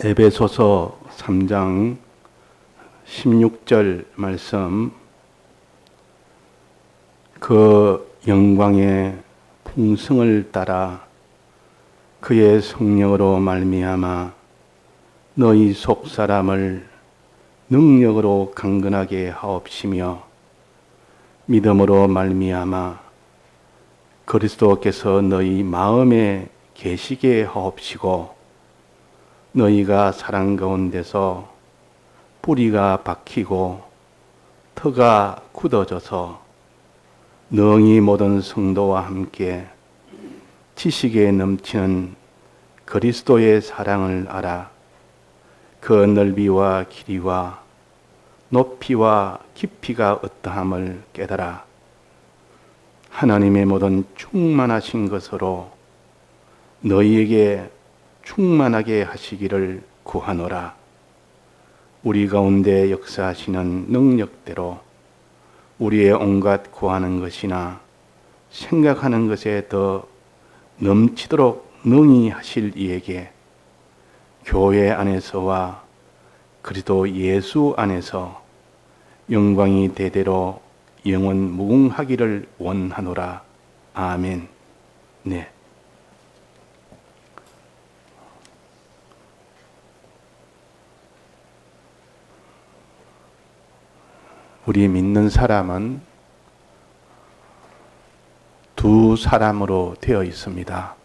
에베소서 3장 16절 말씀, 그 영광의 풍성을 따라 그의 성령으로 말미암아 너희 속 사람을 능력으로 강건하게 하옵시며 믿음으로 말미암아 그리스도께서 너희 마음에 계시게 하옵시고 너희가 사랑 가운데서 뿌리가 박히고 터가 굳어져서 능히 모든 성도와 함께 지식에 넘치는 그리스도의 사랑을 알아 그 넓이와 길이와 높이와 깊이가 어떠함을 깨달아 하나님의 모든 충만하신 것으로 너희에게 충만하게 하시기를 구하노라. 우리 가운데 역사하시는 능력대로 우리의 온갖 구하는 것이나 생각하는 것에 더 넘치도록 능히 하실 이에게 교회 안에서와 그리스도 예수 안에서 영광이 대대로 영원 무궁하기를 원하노라. 아멘. 네. 우리 믿는 사람은 두 사람으로 되어 있습니다.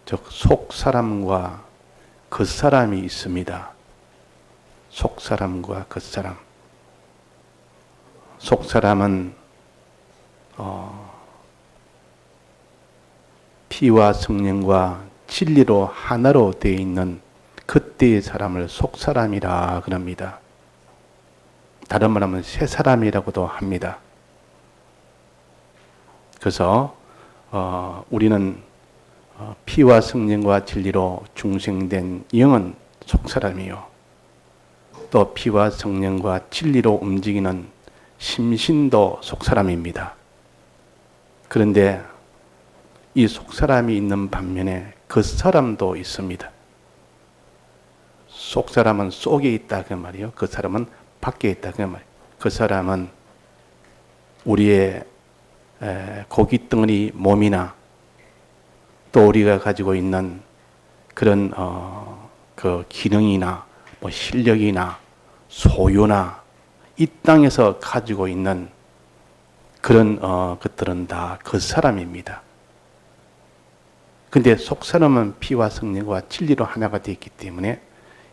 즉, 속 사람과 겉 사람이 있습니다. 속 사람과 겉 사람. 속 사람은 피와 성령과 진리로 하나로 되어 있는 그때의 사람을 속 사람이라 그럽니다. 다른 말하면 새 사람이라고도 합니다. 그래서 우리는 피와 성령과 진리로 중생된 영은 속사람이요, 또 피와 성령과 진리로 움직이는 심신도 속사람입니다. 그런데 이 속사람이 있는 반면에 겉사람도 있습니다. 속사람은 속에 있다 그 말이요, 겉사람은 밖에 있다 그 말이에요. 그 사람은 우리의 고깃덩어리 몸이나 또 우리가 가지고 있는 그런 그 기능이나 뭐 실력이나 소유나 이 땅에서 가지고 있는 그런 것들은 다 그 사람입니다. 근데 속 사람은 피와 성령과 진리로 하나가 되어 있기 때문에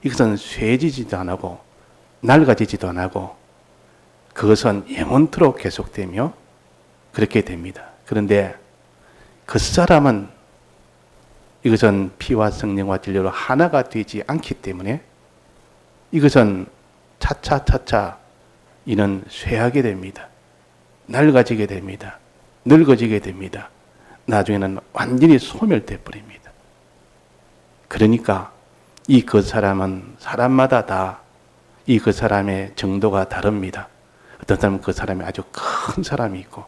이것은 쇠지지도 안 하고 낡아지지도 안 하고 그것은 영원토록 계속되며 그렇게 됩니다. 그런데 그 사람은 이것은 피와 성령과 진리로 하나가 되지 않기 때문에 이것은 차차 이는 쇠하게 됩니다. 낡아지게 됩니다. 늙어지게 됩니다. 나중에는 완전히 소멸돼 버립니다. 그러니까 이 그 사람은 사람마다 다 이 그 사람의 정도가 다릅니다. 어떤 사람은 그 사람이 아주 큰 사람이 있고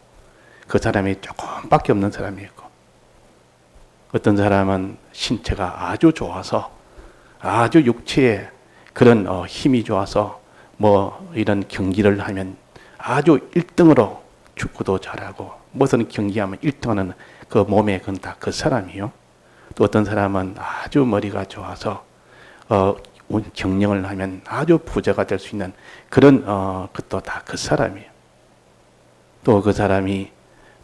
그 사람이 조금밖에 없는 사람이 있고 어떤 사람은 신체가 아주 좋아서 아주 육체에 그런 힘이 좋아서 뭐 이런 경기를 하면 아주 1등으로 축구도 잘하고 무슨 경기하면 1등하는 그 몸에 그건 다 그 사람이요. 또 어떤 사람은 아주 머리가 좋아서 경영을 하면 아주 부자가 될 수 있는 그런 것도 다 그 사람이에요. 또 그 사람이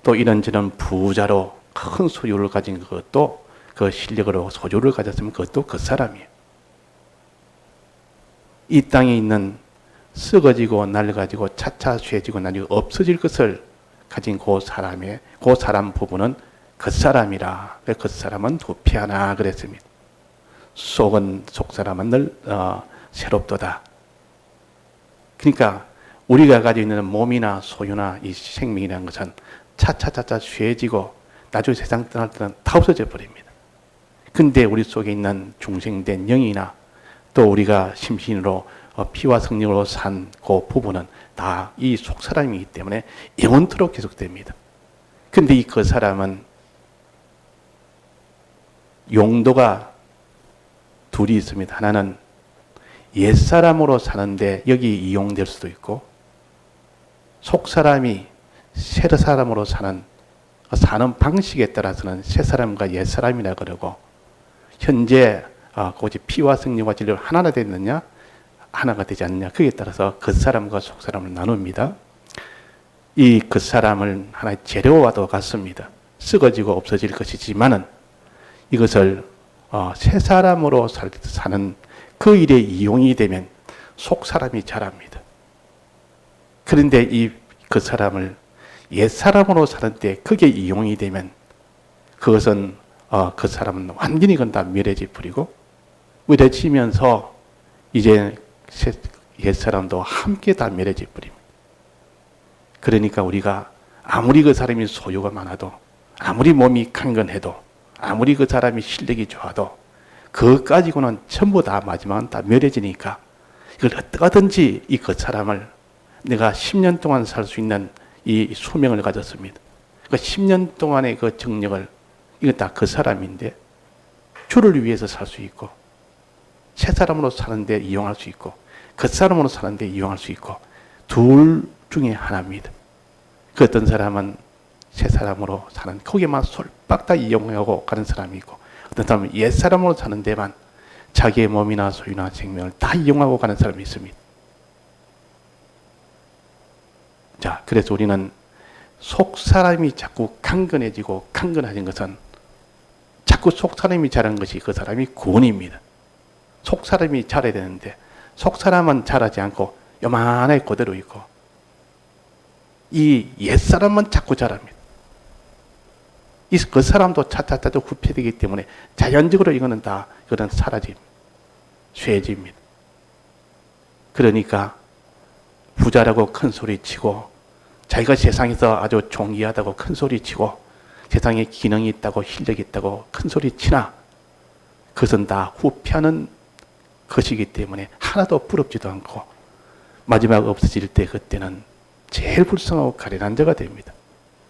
또 이런저런 부자로 큰 소유를 가진 것도 그 실력으로 소유를 가졌으면 그것도 그 사람이에요. 이 땅에 있는 썩어지고 낡아지고 차차 쇠지고 나중에 없어질 것을 가진 그 사람 부분은 그 사람이라. 그 사람은 부패하나 그랬습니다. 속 사람은 늘 새롭도다. 그러니까 우리가 가지고 있는 몸이나 소유나 이 생명이라는 것은 차차 쇠지고 나중에 세상 떠날 때는 다 없어져 버립니다. 근데 우리 속에 있는 중생된 영이나 또 우리가 심신으로 피와 성령으로 산 그 부분은 다 이 속 사람이기 때문에 영원토록 계속됩니다. 근데 이 그 사람은 용도가 둘이 있습니다. 하나는 옛사람으로 사는데 여기 이용될 수도 있고, 속사람이 새사람으로 사는 방식에 따라서는 새사람과 옛사람이라 그러고, 현재 오직 피와 성령과 진리가 하나가 됐느냐 하나가 되지 않느냐, 그에 따라서 겉사람과 속사람을 나눕니다. 이 겉사람은 하나의 재료와도 같습니다. 썩어지고 없어질 것이지만은 이것을 새사람으로 사는 그 일에 이용이 되면 속사람이 자랍니다. 그런데 이 겉사람을 옛사람으로 사는데 그게 이용이 되면 그것은 그 사람은 완전히 그건 다 멸해지 버리고, 멸해지면서 이제 옛사람도 함께 다 멸해지 버립니다. 그러니까 우리가 아무리 그 사람이 소유가 많아도, 아무리 몸이 강건해도, 아무리 그 사람이 실력이 좋아도 그것 가지고는 전부 다 마지막은 다 멸해지니까, 이걸 어떻게든지 이 그 사람을 내가 10년 동안 살 수 있는 이 수명을 가졌습니다. 그 10년 동안의 그 정력을, 이건 다 그 사람인데 주를 위해서 살 수 있고, 새 사람으로 사는데 이용할 수 있고, 그 사람으로 사는데 이용할 수 있고, 둘 중에 하나입니다. 그 어떤 사람은 새 사람으로 사는 거기에만 솔박 다 이용하고 가는 사람이 있고, 어떤 사람은 옛 사람으로 사는 데만 자기의 몸이나 소유나 생명을 다 이용하고 가는 사람이 있습니다. 자, 그래서 우리는 속 사람이 자꾸 강건해지고 강건해진 것은 자꾸 속 사람이 자란 것이 그 사람이 구원입니다. 속 사람이 자라야 되는데 속 사람은 자라지 않고 요만하게 그대로 있고, 이 옛 사람은 자꾸 자랍니다. 그 사람도 차차차차 후퇴되기 때문에 자연적으로 이거는 다 그런 사라집니다. 쇠집니다. 그러니까 부자라고 큰 소리 치고, 자기가 세상에서 아주 존귀하다고 큰 소리 치고, 세상에 기능이 있다고 실력이 있다고 큰 소리 치나 그것은 다 후퇴하는 것이기 때문에 하나도 부럽지도 않고, 마지막 없어질 때 그때는 제일 불쌍하고 가련한 자가 됩니다.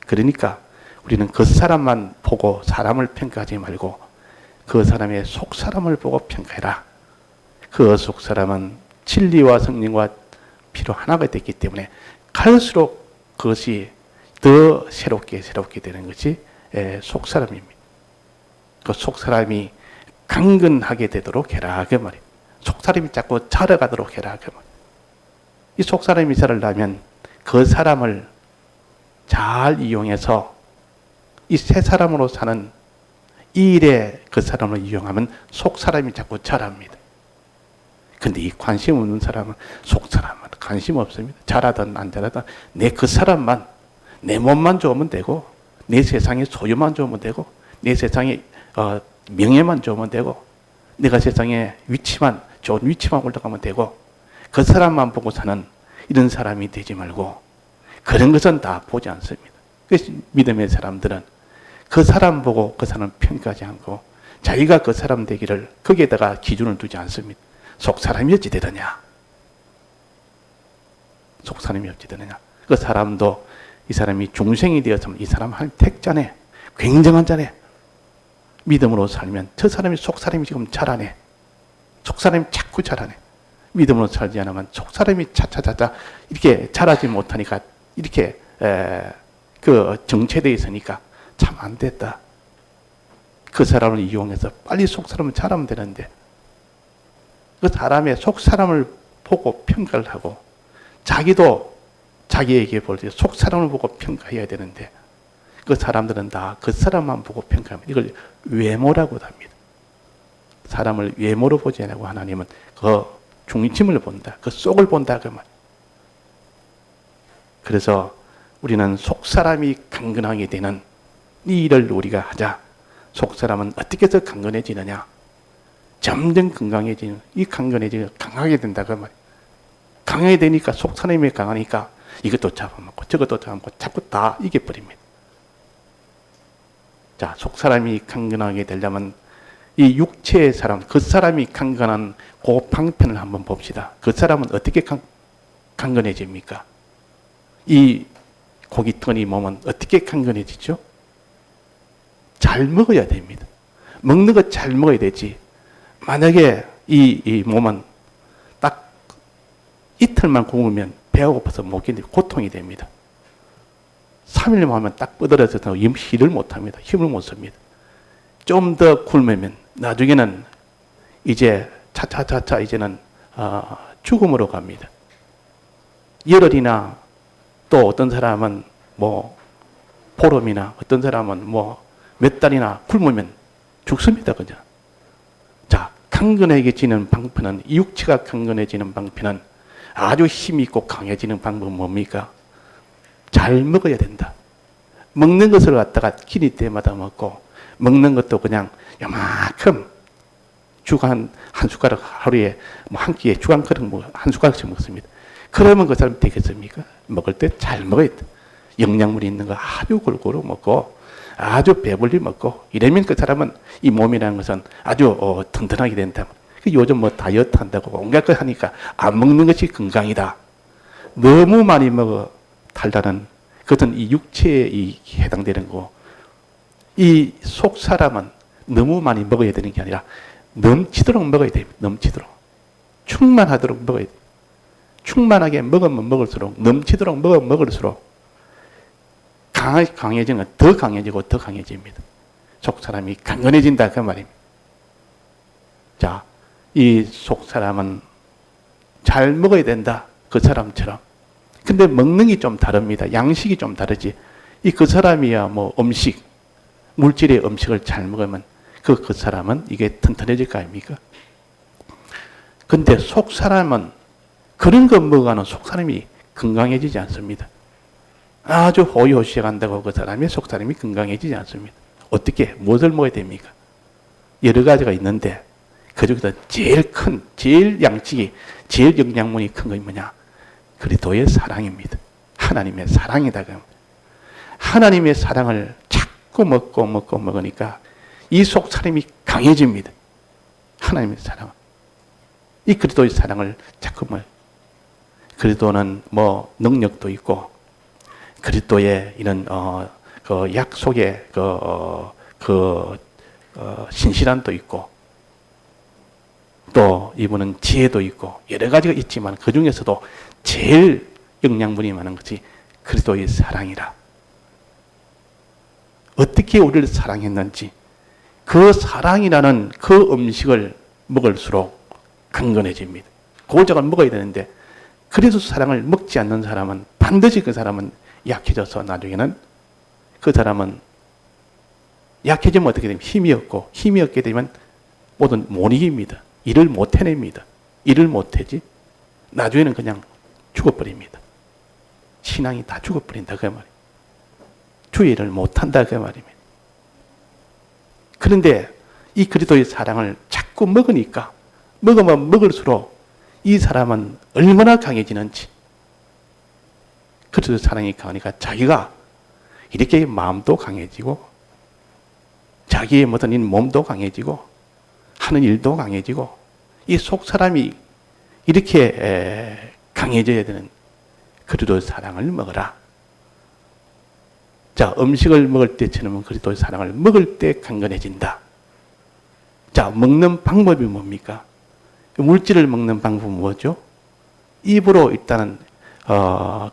그러니까 우리는 그 사람만 보고 사람을 평가하지 말고 그 사람의 속 사람을 보고 평가해라. 그 속 사람은 진리와 성령과 피로 하나가 됐기 때문에 갈수록 그것이 더 새롭게 되는 것이 속 사람입니다. 그 속 사람이 강건하게 되도록 해라 그 말이에요. 속 사람이 자꾸 자라가도록 해라 그 말이에요. 이 속 사람이 자라려면 그 사람을 잘 이용해서 이 새 사람으로 사는 이 일에 그 사람을 이용하면 속 사람이 자꾸 자랍니다. 근데 이 관심 없는 사람은 속 사람은 관심 없습니다. 자라든 안 자라든 내 그 사람만, 내 몸만 좋으면 되고, 내 세상의 소유만 좋으면 되고, 내 세상의 명예만 좋으면 되고, 내가 세상에 좋은 위치만 올라가면 되고, 그 사람만 보고 사는 이런 사람이 되지 말고, 그런 것은 다 보지 않습니다. 그래서 믿음의 사람들은 그 사람 보고 그 사람 평가하지 않고 자기가 그 사람 되기를 거기에다가 기준을 두지 않습니다. 속 사람이 어찌 되느냐? 속 사람이 어찌 되느냐? 그 사람도 이 사람이 중생이 되었으면 이 사람 한 택자네, 굉장한 자네. 믿음으로 살면 저 사람이 속 사람이 지금 자라네. 속 사람이 자꾸 자라네. 믿음으로 살지 않으면 속 사람이 차차차차 이렇게 자라지 못하니까 이렇게 그 정체되어 있으니까 참 안 됐다. 그 사람을 이용해서 빨리 속 사람을 자라면 되는데, 그 사람의 속 사람을 보고 평가를 하고 자기도 자기에게 볼 때 속 사람을 보고 평가해야 되는데, 그 사람들은 다 그 사람만 보고 평가합니다. 이걸 외모라고 합니다. 사람을 외모로 보지 않고 하나님은 그 중심을 본다. 그 속을 본다 그 말. 그래서 우리는 속 사람이 강건하게 되는 이 일을 우리가 하자. 속 사람은 어떻게 해서 강건해지느냐? 점점 건강해지는, 이 강건해지는 강하게 된다 그 말. 강하게 되니까 속 사람이 강하니까 이것도 잡아먹고 저것도 잡아먹고 자꾸 다 이겨버립니다. 자, 속 사람이 강건하게 되려면 이 육체의 사람, 그 사람이 강건한 그 방편을 한번 봅시다. 그 사람은 어떻게 강건해집니까? 이 고깃덩어리 몸은 어떻게 강건해지죠? 잘 먹어야 됩니다. 먹는 거 잘 먹어야 되지. 만약에 이 몸은 딱 이틀만 굶으면 배가 고파서 못 견디고 고통이 됩니다. 3일만 하면 딱 뻗어져서 일을 못 합니다. 힘을 못 씁니다. 좀 더 굶으면 나중에는 이제 차차차차 이제는 죽음으로 갑니다. 열흘이나 또 어떤 사람은 뭐 보름이나 어떤 사람은 뭐 몇 달이나 굶으면 죽습니다. 그죠? 자, 강건해지는 방편은, 이 육체가 강건해지는 방편은 아주 힘이 있고 강해지는 방법은 뭡니까? 잘 먹어야 된다. 먹는 것을 갖다가 기니 때마다 먹고, 먹는 것도 그냥 요만큼 죽 한 숟가락, 하루에 뭐 한 끼에 죽 한 그릇 한 숟가락씩 먹습니다. 그러면 그 사람 되겠습니까? 먹을 때 잘 먹어야 돼. 영양물이 있는 거 아주 골고루 먹고 아주 배불리 먹고 이러면 그 사람은 이 몸이라는 것은 아주 튼튼하게 된다. 요즘 뭐 다이어트 한다고 온갖 걸 하니까 안 먹는 것이 건강이다. 너무 많이 먹어 달다는 그것은 이 육체에 해당되는 거고, 이 속 사람은 너무 많이 먹어야 되는 게 아니라 넘치도록 먹어야 됩니다. 넘치도록. 충만하도록 먹어야 돼요. 충만하게 먹으면 먹을수록, 넘치도록 먹으면 먹을수록 강해지는 건 더 강해지고 더 강해집니다. 속 사람이 강건해진다 그 말입니다. 자, 이 속 사람은 잘 먹어야 된다. 그 사람처럼. 근데 먹는 게 좀 다릅니다. 양식이 좀 다르지. 그 사람이야 뭐 음식, 물질의 음식을 잘 먹으면 그 사람은 이게 튼튼해질 거 아닙니까? 근데 속 사람은 그런 거 먹어가는 속 사람이 건강해지지 않습니다. 아주 호의호식해 간다고 그 사람이 속 사람이 건강해지지 않습니다. 어떻게, 무엇을 먹어야 됩니까? 여러 가지가 있는데 그 중에서 제일 큰, 제일 양식이, 제일 영양분이 큰 건 뭐냐? 그리스도의 사랑입니다. 하나님의 사랑이다. 하나님의 사랑을 자꾸 먹으니까 이 속 사람이 강해집니다. 하나님의 사랑. 이 그리스도의 사랑을 자꾸 그리스도는 뭐 능력도 있고 그리스도의 이런 그 약속의 신실함도 있고 또 이분은 지혜도 있고 여러 가지가 있지만 그 중에서도 제일 영양분이 많은 것이 그리스도의 사랑이라. 어떻게 우리를 사랑했는지 그 사랑이라는 그 음식을 먹을수록 강건해집니다. 고작을 먹어야 되는데 그래도 사랑을 먹지 않는 사람은 반드시 그 사람은 약해져서 나중에는 그 사람은 약해지면 어떻게 되면 힘이 없고 힘이 없게 되면 모든 못 이깁니다. 일을 못 해냅니다. 일을 못 해지 나중에는 그냥 죽어버립니다. 신앙이 다 죽어버린다 그 말이에요. 주의 일을 못한다 그 말입니다. 그런데 이 그리스도의 사랑을 자꾸 먹으니까 먹으면 먹을수록 이 사람은 얼마나 강해지는지 그리스도의 사랑이 강하니까 자기가 이렇게 마음도 강해지고 자기의 모든 몸도 강해지고 하는 일도 강해지고 이 속 사람이 이렇게 강해져야 되는 그리스도의 사랑을 먹어라. 자, 음식을 먹을 때처럼 그리스도의 사랑을 먹을 때 강건해진다. 자, 먹는 방법이 뭡니까? 물질을 먹는 방법은 뭐죠? 입으로 일단은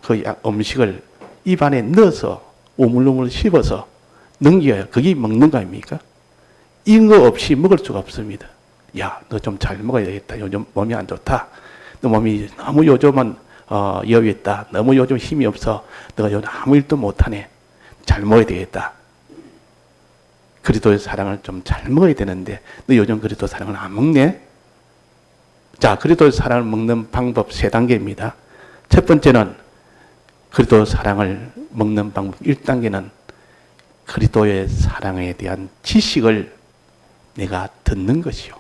그 음식을 입 안에 넣어서 우물우물 씹어서 넘겨야 그게 먹는 거 아닙니까? 이거 없이 먹을 수가 없습니다. 야, 너 좀 잘 먹어야 되겠다. 요즘 몸이 안 좋다. 너 몸이 너무 요즘은 여유 있다. 너무 요즘 힘이 없어. 너가 요즘 아무 일도 못하네. 잘 먹어야 되겠다. 그리스도의 사랑을 좀 잘 먹어야 되는데 너 요즘 그리스도 사랑을 안 먹네? 자, 그리스도의 사랑을 먹는 방법 3단계입니다. 첫 번째는 그리스도 사랑을 먹는 방법 1단계는 그리스도의 사랑에 대한 지식을 내가 듣는 것이요.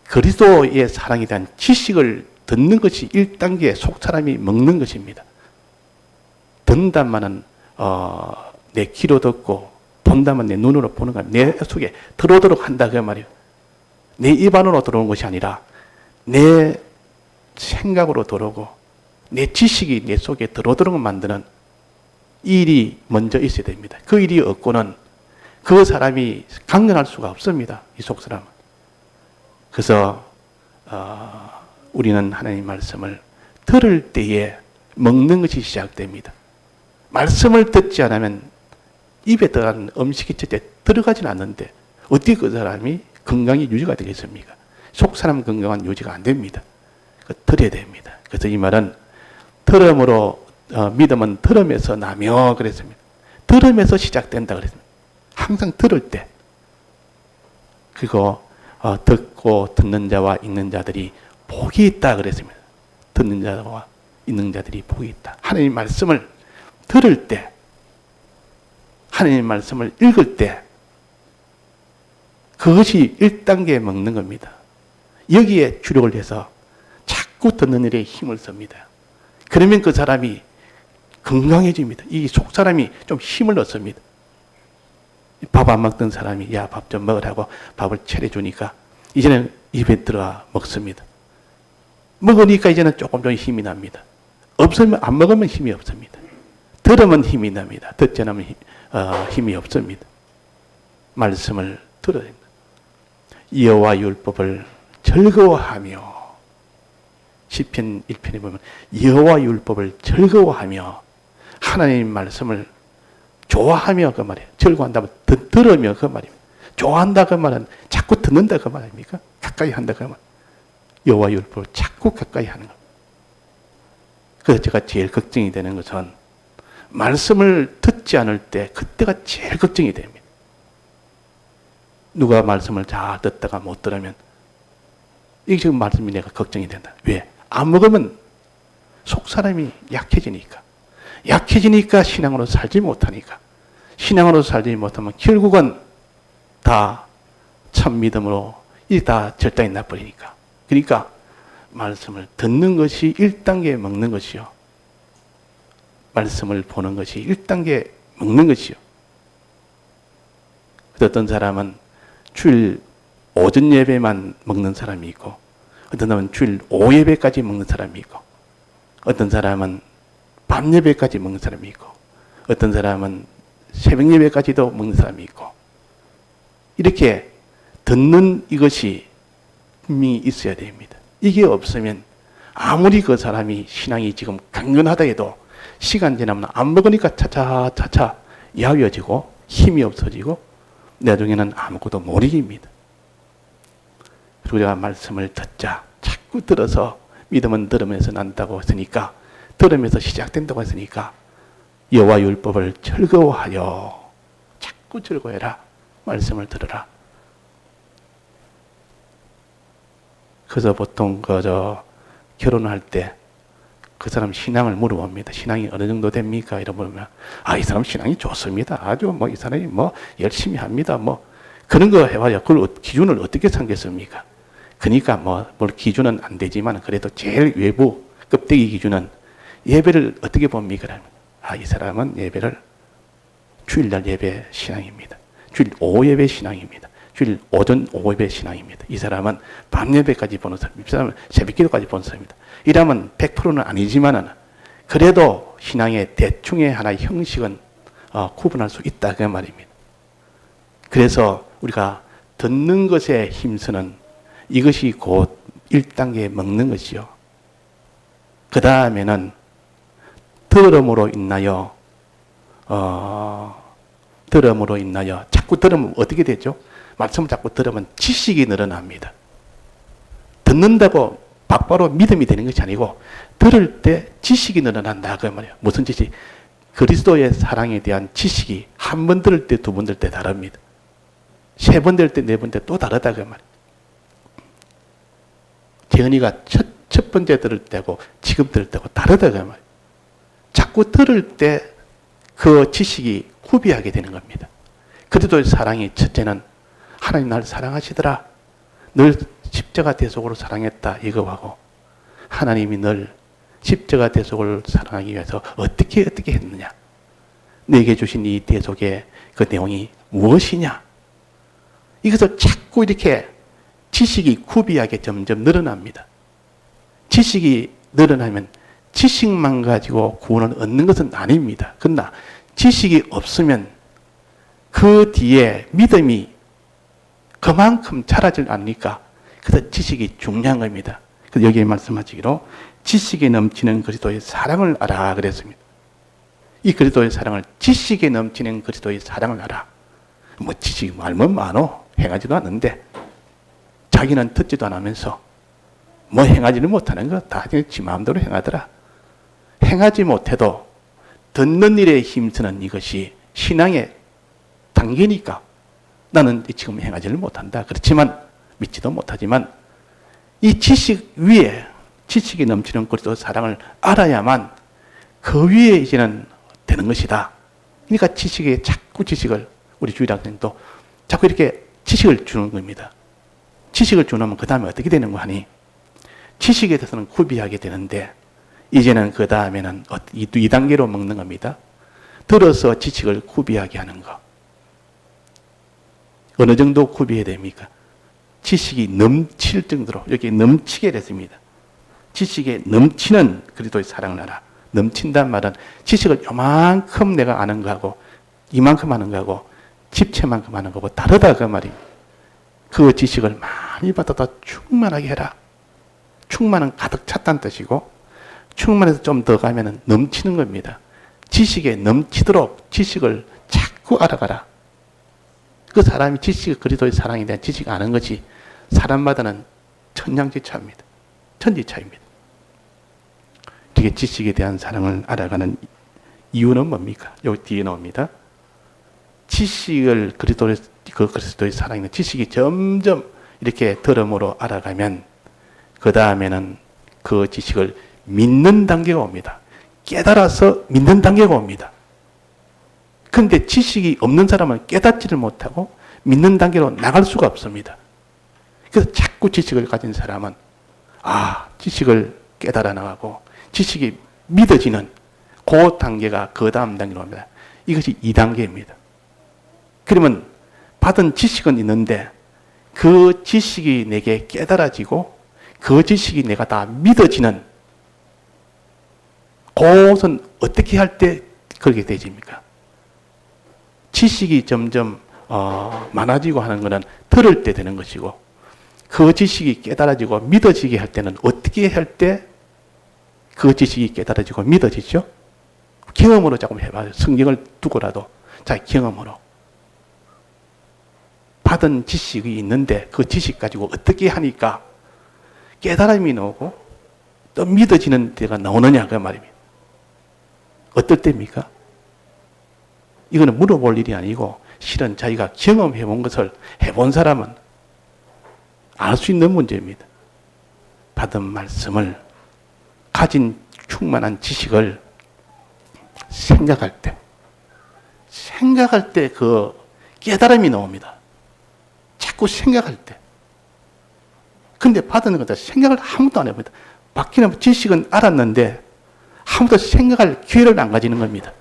그리스도의 사랑에 대한 지식을 듣는 것이 1단계 속 사람이 먹는 것입니다. 듣는다마는 내 귀로 듣고 본다면 내 눈으로 보는 거 내 속에 들어오도록 한다 그 말이에요. 내 입 안으로 들어오는 것이 아니라 내 생각으로 들어오고 내 지식이 내 속에 들어오도록 만드는 일이 먼저 있어야 됩니다. 그 일이 없고는 그 사람이 강건할 수가 없습니다. 이 속사람은. 그래서 우리는 하나님 말씀을 들을 때에 먹는 것이 시작됩니다. 말씀을 듣지 않으면 입에 들어가는 음식이 절대 들어가진 않는데 어떻게 그 사람이 건강이 유지가 되겠습니까? 속사람 건강은 유지가 안 됩니다. 들어야 됩니다. 그래서 이 말은 들음으로 믿음은 들음에서 나며 그랬습니다. 들음에서 시작된다 그랬습니다. 항상 들을 때. 그리고 듣고 듣는 자와 읽는 자들이 복이 있다 그랬습니다. 듣는 자와 읽는 자들이 복이 있다. 하나님 말씀을 들을 때, 하나님 말씀을 읽을 때 그것이 1단계 먹는 겁니다. 여기에 주력을 해서 자꾸 듣는 일에 힘을 씁니다. 그러면 그 사람이 건강해집니다. 이 속사람이 좀 힘을 얻습니다. 밥 안 먹던 사람이 야, 밥 좀 먹으라고 밥을 차려주니까 이제는 입에 들어가 먹습니다. 먹으니까 이제는 조금 힘이 납니다. 없으면 안 먹으면 힘이 없습니다. 들으면 힘이 납니다. 듣지 않으면 힘이 없습니다. 말씀을 들어야 됩니다. 여호와 율법을 즐거워하며 시편 1편에 보면 여호와 율법을 즐거워하며 하나님 말씀을 좋아하며 그 말이에요. 즐거워한다면 들으며 그 말입니다. 좋아한다 그 말은 자꾸 듣는다 그 말 아닙니까? 가까이 한다 그 말. 여호와 율법을 자꾸 가까이 하는 것. 그래서 제가 제일 걱정이 되는 것은 말씀을 듣지 않을 때 그때가 제일 걱정이 됩니다. 누가 말씀을 잘 듣다가 못 들으면 이게 지금 말씀이 내가 걱정이 된다. 왜? 안 먹으면 속 사람이 약해지니까. 약해지니까 신앙으로 살지 못하니까. 신앙으로 살지 못하면 결국은 다 참 믿음으로 이 다 절단이 나버리니까. 그러니까 말씀을 듣는 것이 1단계 먹는 것이요. 말씀을 보는 것이 1단계 먹는 것이요. 어떤 사람은 주일 오전 예배만 먹는 사람이 있고 어떤 사람은 주일 오후 예배까지 먹는 사람이 있고 어떤 사람은 밤 예배까지 먹는 사람이 있고 어떤 사람은 새벽 예배까지도 먹는 사람이 있고 이렇게 듣는 이것이 힘이 있어야 됩니다. 이게 없으면 아무리 그 사람이 신앙이 지금 강건하다 해도 시간 지나면 안 먹으니까 차차 야위어지고 힘이 없어지고 나중에는 아무것도 못 이깁니다. 그리고 우리가 말씀을 듣자 자꾸 들어서 믿음은 들으면서 난다고 했으니까 들으면서 시작된다고 했으니까 여호와 율법을 즐거워하여 자꾸 즐거워해라. 말씀을 들으라. 그래서 보통 결혼할 때 그 사람 신앙을 물어봅니다. 신앙이 어느 정도 됩니까? 이러면 이 사람 신앙이 좋습니다. 아주 이 사람이 열심히 합니다. 그런 거 해봐야 그걸 기준을 어떻게 삼겠습니까? 그러니까 뭘 기준은 안 되지만 그래도 제일 외부 껍데기 기준은 예배를 어떻게 봅니까? 이 사람은 예배를 주일날 예배 신앙입니다. 주일 오후 예배 신앙입니다. 주일 오전 오후 예배 신앙입니다. 이 사람은 밤 예배까지 보는 사람, 이 사람은 새벽 기도까지 보는 사람입니다. 이러면 100%는 아니지만은 그래도 신앙의 대충의 하나의 형식은 구분할 수 있다 그 말입니다. 그래서 우리가 듣는 것에 힘쓰는 이것이 곧 1단계 먹는 것이요. 그 다음에는 들음으로 인하여 자꾸 들으면 어떻게 되죠? 말씀을 자꾸 들으면 지식이 늘어납니다. 듣는다고 바로 믿음이 되는 것이 아니고 들을 때 지식이 늘어난다 그 말이에요. 무슨 지식? 그리스도의 사랑에 대한 지식이 한 번 들을 때, 두 번 들을 때 다릅니다. 세 번 들을 때, 네 번 들을 때 또 다르다 그 말이에요. 재은이가 첫 번째 들을 때고 지금 들을 때고 다르다 그 말이에요. 자꾸 들을 때 그 지식이 구비하게 되는 겁니다. 그리스도의 사랑이 첫째는 하나님 나를 사랑하시더라. 늘 십자가 대속으로 사랑했다 이거하고 하나님이 늘 십자가 대속을 사랑하기 위해서 어떻게 했느냐. 내게 주신 이 대속의 그 내용이 무엇이냐. 이것을 자꾸 이렇게 지식이 구비하게 점점 늘어납니다. 지식이 늘어나면 지식만 가지고 구원을 얻는 것은 아닙니다. 그러나 지식이 없으면 그 뒤에 믿음이 그만큼 자라질 않으니까 그래서 지식이 중요한 겁니다. 그래서 여기에 말씀하시기로 지식에 넘치는 그리스도의 사랑을 알아 그랬습니다. 이 그리스도의 사랑을 지식에 넘치는 그리스도의 사랑을 알아. 뭐 지식이 말면 많어. 행하지도 않는데 자기는 듣지도 않으면서 뭐 행하지는 못하는 거 다 지 마음대로 행하더라. 행하지 못해도 듣는 일에 힘쓰는 이것이 신앙의 단계니까 나는 지금 행하지를 못한다. 그렇지만 믿지도 못하지만 이 지식 위에 지식이 넘치는 그리스도 사랑을 알아야만 그 위에 이제는 되는 것이다. 그러니까 지식에 자꾸 지식을 우리 주일학생도 자꾸 이렇게 지식을 주는 겁니다. 지식을 주면 그 다음에 어떻게 되는 거 하니? 지식에 대해서는 구비하게 되는데 이제는 그 다음에는 이 단계로 먹는 겁니다. 들어서 지식을 구비하게 하는 거. 어느 정도 구비해야 됩니까? 지식이 넘칠 정도로 여기 넘치게 됐습니다. 지식에 넘치는 그리스도의 사랑을 알아. 넘친단 말은 지식을 요만큼 내가 아는 거하고 이만큼 아는 거하고 집채만큼 아는 거하고 다르다 그 말입니다. 그 지식을 많이 받아다 충만하게 해라. 충만은 가득 찼다는 뜻이고 충만해서 좀 더 가면 넘치는 겁니다. 지식에 넘치도록 지식을 자꾸 알아가라. 그 사람이 지식, 그리스도의 사랑에 대한 지식 아는 것이 사람마다는 천냥지차입니다. 천지차입니다. 이렇게 지식에 대한 사랑을 알아가는 이유는 뭡니까? 여기 뒤에 나옵니다. 지식을 그리스도의 사랑에 지식이 점점 이렇게 들음으로 알아가면 그 다음에는 그 지식을 믿는 단계가 옵니다. 깨달아서 믿는 단계가 옵니다. 그런데 지식이 없는 사람은 깨닫지를 못하고 믿는 단계로 나갈 수가 없습니다. 그래서 자꾸 지식을 가진 사람은 지식을 깨달아 나가고 지식이 믿어지는 그 단계가 그 다음 단계로 옵니다. 이것이 2단계입니다. 그러면 받은 지식은 있는데 그 지식이 내게 깨달아지고 그 지식이 내가 다 믿어지는 그것은 어떻게 할 때 그렇게 되집니까? 지식이 점점 많아지고 하는 것은 들을 때 되는 것이고 그 지식이 깨달아지고 믿어지게 할 때는 어떻게 할 때 그 지식이 깨달아지고 믿어지죠? 경험으로 조금 해봐요. 성경을 두고라도 자 경험으로 받은 지식이 있는데 그 지식 가지고 어떻게 하니까 깨달음이 나오고 또 믿어지는 때가 나오느냐 그 말입니다. 어떨 때입니까? 이거는 물어볼 일이 아니고 실은 자기가 경험해 본 것을 해본 사람은 알 수 있는 문제입니다. 받은 말씀을 가진 충만한 지식을 생각할 때 그 깨달음이 나옵니다. 자꾸 생각할 때. 근데 받은 것도 생각을 아무도 안 해봅니다. 받기는 지식은 알았는데 아무도 생각할 기회를 안 가지는 겁니다.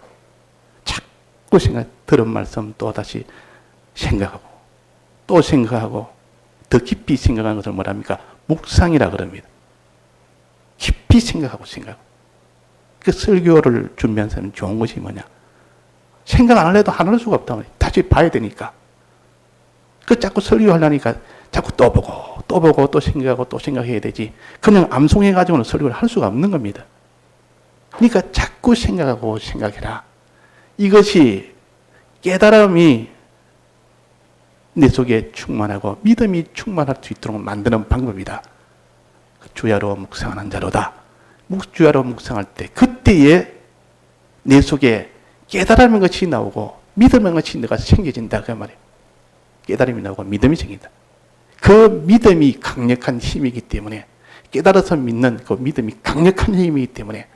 자꾸 들은 말씀 또 다시 생각하고 또 생각하고 더 깊이 생각하는 것을 뭐랍니까? 묵상이라 그럽니다. 깊이 생각하고 그 설교를 준비한 사람은 좋은 것이 뭐냐? 생각 안 할래도 안 할 수가 없다. 다시 봐야 되니까. 그 자꾸 설교하려니까 자꾸 또 보고 또 생각하고 또 생각해야 되지. 그냥 암송해가지고는 설교를 할 수가 없는 겁니다. 그러니까 자꾸 생각하고 생각해라. 이것이 깨달음이 내 속에 충만하고 믿음이 충만할 수 있도록 만드는 방법이다. 주야로 묵상하는 자로다. 주야로 묵상할 때 그때에 내 속에 깨달음의 것이 나오고 믿음의 것이 내가 생겨진다 그 말이에요. 깨달음이 나오고 믿음이 생긴다. 그 믿음이 강력한 힘이기 때문에 깨달아서 믿는 그 믿음이 강력한 힘이기 때문에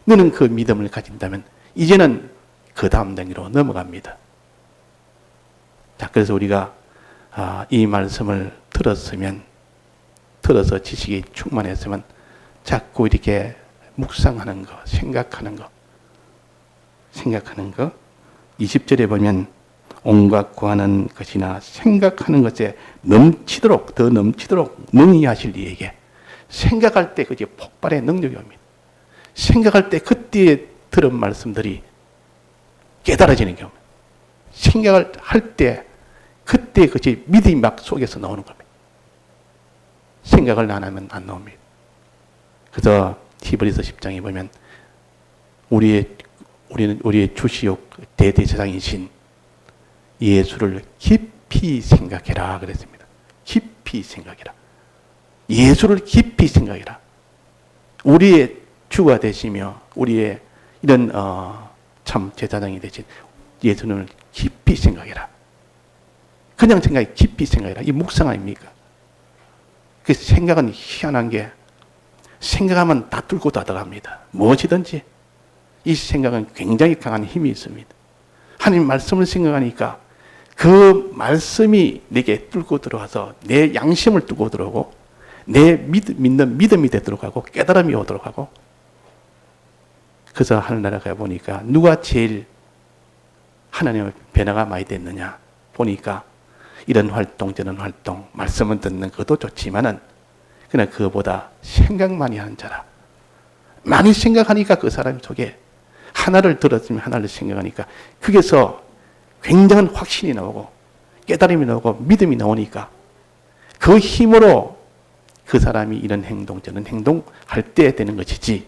너는 그 믿음을 가진다면 이제는 그 다음 단계로 넘어갑니다. 자, 그래서 우리가 이 말씀을 들어서 지식이 충만했으면 자꾸 이렇게 묵상하는 거, 생각하는 거 20절에 보면 온갖 구하는 것이나 생각하는 것에 더 넘치도록 능히 하실 이에게 생각할 때 그게 폭발의 능력이 옵니다. 생각할 때 그때에 들은 말씀들이 깨달아지는 경우 생각을 할 때 그때 그것이 믿음이 막 속에서 나오는 겁니다. 생각을 안 하면 안 나옵니다. 그래서 히브리서 10장에 보면 우리의 주시옵 대제사장이신 예수를 깊이 생각해라 그랬습니다. 깊이 생각해라. 예수를 깊이 생각해라. 우리의 주가 되시며 우리의 이런 참 제사장이 되신 예수를 깊이 생각해라. 그냥 생각해 깊이 생각해라. 이 묵상 아닙니까? 그 생각은 희한한 게 생각하면 다 뚫고 다 들어갑니다. 무엇이든지 이 생각은 굉장히 강한 힘이 있습니다. 하나님 말씀을 생각하니까 그 말씀이 내게 뚫고 들어와서 내 양심을 뚫고 들어오고 내 믿는 믿음이 되도록 하고 깨달음이 오도록 하고 그래서 하늘나라 가보니까 누가 제일 하나님의 변화가 많이 됐느냐 보니까 이런 활동 저런 활동 말씀을 듣는 것도 좋지만은 그냥 그거보다 생각 많이 하는 자라. 많이 생각하니까 그 사람 속에 하나를 들었으면 하나를 생각하니까 거기서 굉장한 확신이 나오고 깨달음이 나오고 믿음이 나오니까 그 힘으로 그 사람이 이런 행동 저런 행동 할 때 되는 것이지.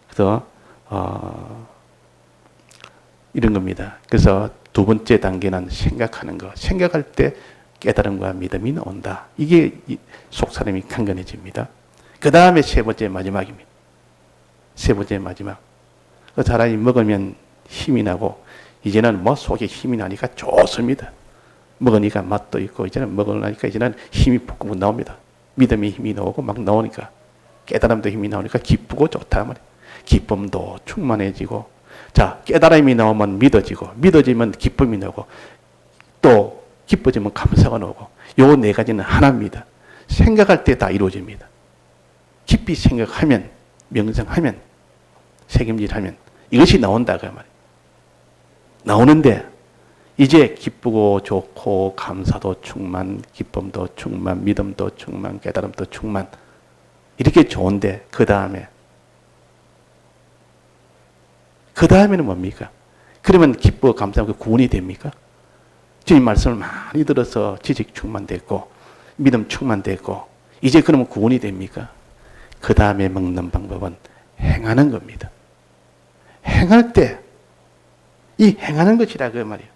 그래서 이런 겁니다. 그래서 두 번째 단계는 생각하는 거. 생각할 때 깨달음과 믿음이 나온다. 이게 속 사람이 강건해집니다. 그 다음에 세 번째 마지막입니다. 세 번째 마지막. 그 사람이 먹으면 힘이 나고 이제는 뭐 속에 힘이 나니까 좋습니다. 먹으니까 맛도 있고 이제는 먹으니까 이제는 힘이 푹 나옵니다. 믿음이 힘이 나오고 막 나오니까 깨달음도 힘이 나오니까 기쁘고 좋다 말이에요. 기쁨도 충만해지고 자 깨달음이 나오면 믿어지고 믿어지면 기쁨이 나오고 또 기뻐지면 감사가 나오고 요 네 가지는 하나입니다. 생각할 때 다 이루어집니다. 깊이 생각하면 명상하면 책임질하면 이것이 나온다 그 말이에요. 나오는데 이제 기쁘고 좋고 감사도 충만 기쁨도 충만 믿음도 충만 깨달음도 충만 이렇게 좋은데 그 다음에는 뭡니까? 그러면 기쁘고 감사하고 구원이 됩니까? 주님 말씀을 많이 들어서 지식 충만됐고 믿음 충만됐고 이제 그러면 구원이 됩니까? 그 다음에 먹는 방법은 행하는 겁니다. 행할 때 이 행하는 것이라 그 말이에요.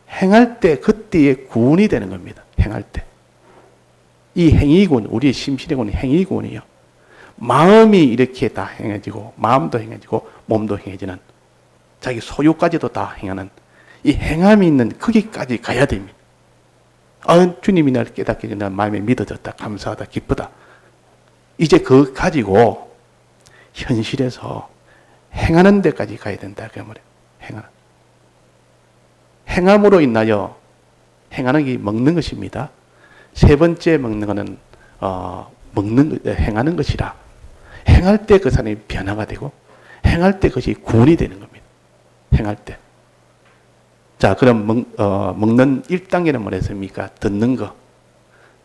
행할 때 그때에 구원이 되는 겁니다. 행할 때. 이 행위군, 우리의 심신의 군 행위군이요. 마음이 이렇게 다 행해지고 마음도 행해지고 몸도 행해지는 자기 소유까지도 다 행하는 이 행함이 있는 거기까지 가야 됩니다. 주님이 날 깨닫게 되는 마음에 믿어졌다. 감사하다. 기쁘다. 이제 그거 가지고 현실에서 행하는 데까지 가야 된다. 그 말이에요. 행함으로 인하여 행하는 게 먹는 것입니다. 세 번째 먹는 것은 행하는 것이라. 행할 때 그 사람이 변화가 되고 행할 때 그것이 구원이 되는 겁니다. 행할 때. 자, 그럼 먹는 1단계는 뭐랬습니까? 듣는 거.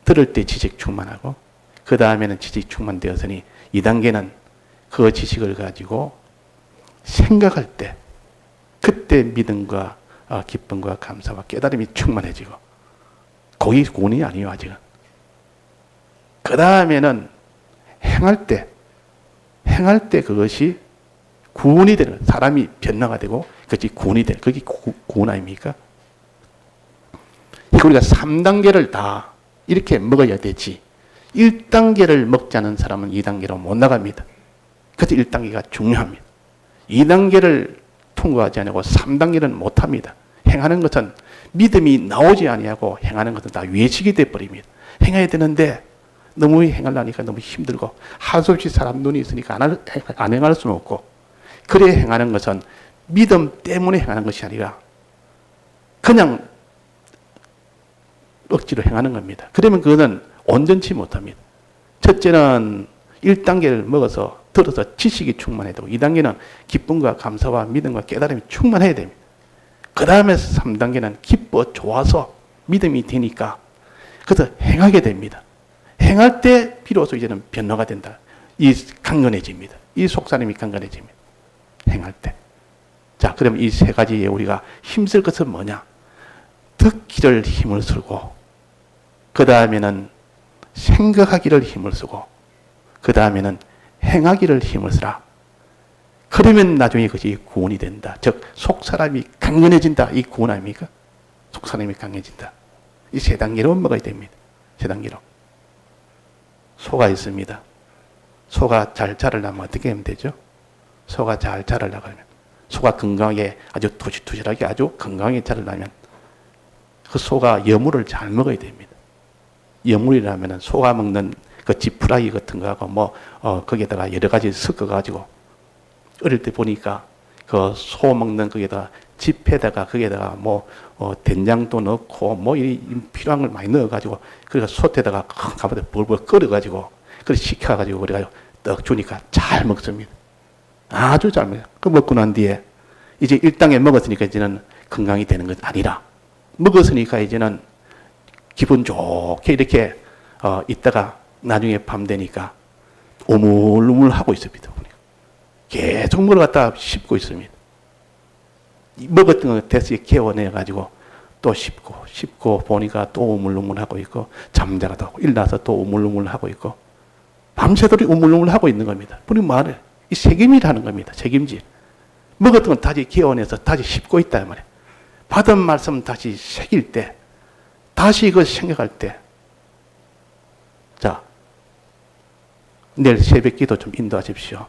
들을 때 지식 충만하고 그 다음에는 지식 충만되었으니 2단계는 그 지식을 가지고 생각할 때 그때 믿음과 기쁨과 감사와 깨달음이 충만해지고 거기 구원이 아니에요 아직은. 그 다음에는 행할 때 그것이 구원이 되는 사람이 변화가 되고 그것이 구원이 되는 그게 구원 아닙니까? 우리가 3단계를 다 이렇게 먹어야 되지 1단계를 먹지 않은 사람은 2단계로 못 나갑니다. 그래서 1단계가 중요합니다. 2단계를 통과하지 않고 3단계는 못합니다. 행하는 것은 믿음이 나오지 아니하고 행하는 것은 다 외식이 돼버립니다. 행해야 되는데 너무 행하려니까 너무 힘들고 할 수 없이 사람 눈이 있으니까 안 행할 수는 없고 그래 행하는 것은 믿음 때문에 행하는 것이 아니라 그냥 억지로 행하는 겁니다. 그러면 그거는 온전치 못합니다. 첫째는 1단계를 먹어서 들어서 지식이 충만해야 되고 2단계는 기쁨과 감사와 믿음과 깨달음이 충만해야 됩니다. 그 다음에 3단계는 기뻐 좋아서 믿음이 되니까 그래서 행하게 됩니다. 행할 때 비로소 이제는 변화가 된다. 이 강건해집니다. 이 속사람이 강건해집니다. 행할 때. 자, 그러면 이 세 가지에 우리가 힘쓸 것은 뭐냐? 듣기를 힘을 쓰고, 그 다음에는 생각하기를 힘을 쓰고, 그 다음에는 행하기를 힘을 쓰라. 그러면 나중에 그것이 구원이 된다. 즉, 속사람이 강건해진다. 이 구원 아닙니까? 속사람이 강해진다. 이 세 단계로 먹어야 됩니다. 세 단계로. 소가 있습니다. 소가 잘 자라려면 어떻게 하면 되죠? 소가 잘 자라려면, 소가 건강하게 아주 투실투실하게 아주 건강하게 자라려면 그 소가 여물을 잘 먹어야 됩니다. 여물이라면 소가 먹는 그 지푸라기 같은 거하고 거기에다가 여러 가지 섞어가지고, 어릴 때 보니까 그 소 먹는 거기에다가 짚에다가 거기에다가 된장도 넣고 이 필요한 걸 많이 넣어가지고, 그래서 솥에다가 가마솥에 벌벌 끓여가지고 그래 식혀가지고 그래가지고 떡 주니까 잘 먹습니다. 아주 잘 먹어요. 그 먹고 난 뒤에 이제 일당에 먹었으니까 이제는 건강이 되는 것 아니라, 먹었으니까 이제는 기분 좋게 이렇게 있다가 나중에 밤 되니까 우물우물 하고 있습니다. 계속 물을 갖다 씹고 있습니다. 먹었던 거 대수에 개워내가지고 또 씹고 보니까 또 우물우물 하고 있고, 잠자가도 하고 일어나서 또 우물우물 하고 있고, 밤새도록 우물우물 하고 있는 겁니다. 우리 말을 이 책임이라는 겁니다. 책임질. 먹었던 건 다시 개워내서 다시 씹고 있다 말이에요. 받은 말씀 다시 새길 때, 다시 이걸 생각할 때, 자, 내일 새벽 기도 좀 인도하십시오.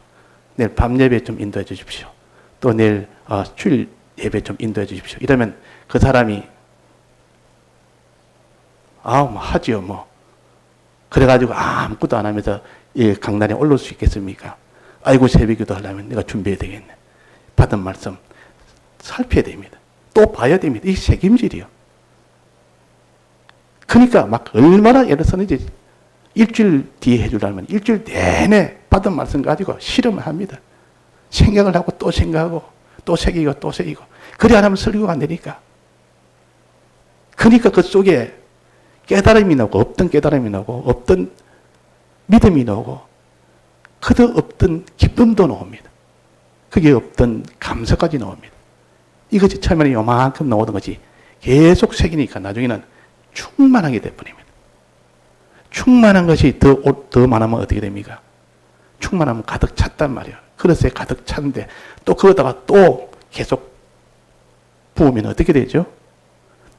내일 밤 예배 좀 인도해 주십시오. 또 내일 주일 예배 좀 인도해 주십시오. 이러면 그 사람이 하지요. 그래가지고 아무것도 안 하면서 강단에 올라올 수 있겠습니까? 아이고, 새벽 기도 하려면 내가 준비해야 되겠네. 받은 말씀 살펴야 됩니다. 또 봐야 됩니다. 이 책임질이요. 그러니까 얼마나 예를 들어서 일주일 뒤에 해주려면 일주일 내내 받은 말씀 가지고 실험을 합니다. 생각을 하고 또 생각하고 또 새기고 또 새기고. 그래 안 하면 설교가 안 되니까. 그러니까 그 속에 깨달음이 나고, 없던 깨달음이 나고, 없던 믿음이 나오고, 그도 없던 기쁨도 나옵니다. 그게 없던 감사까지 나옵니다. 이것이 처음에는 요만큼 나오던 것이 계속 새기니까 나중에는 충만하게 돼버립니다. 충만한 것이 더 많으면 어떻게 됩니까? 충만하면 가득 찼단 말이에요. 그릇에 가득 찼는데 또 그러다가 또 계속 부으면 어떻게 되죠?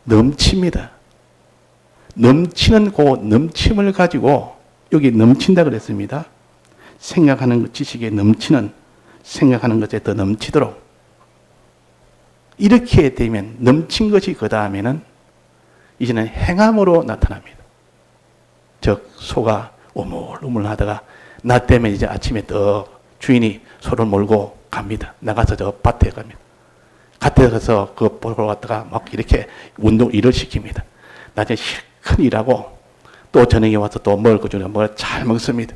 넘칩니다. 넘치는 그 넘침을 가지고, 여기 넘친다 그랬습니다. 생각하는 지식에 넘치는, 생각하는 것에 더 넘치도록, 이렇게 되면 넘친 것이 그 다음에는 이제는 행함으로 나타납니다. 즉 소가 우물우물 하다가 낮 되면 이제 아침에 또 주인이 소를 몰고 갑니다. 나가서 저 밭에 갑니다. 밭에 가서 그 보러 갔다가 이렇게 일을 시킵니다. 낮에 실컷 일하고 또 저녁에 와서 또 먹을 거 주니까 뭘 잘 먹습니다.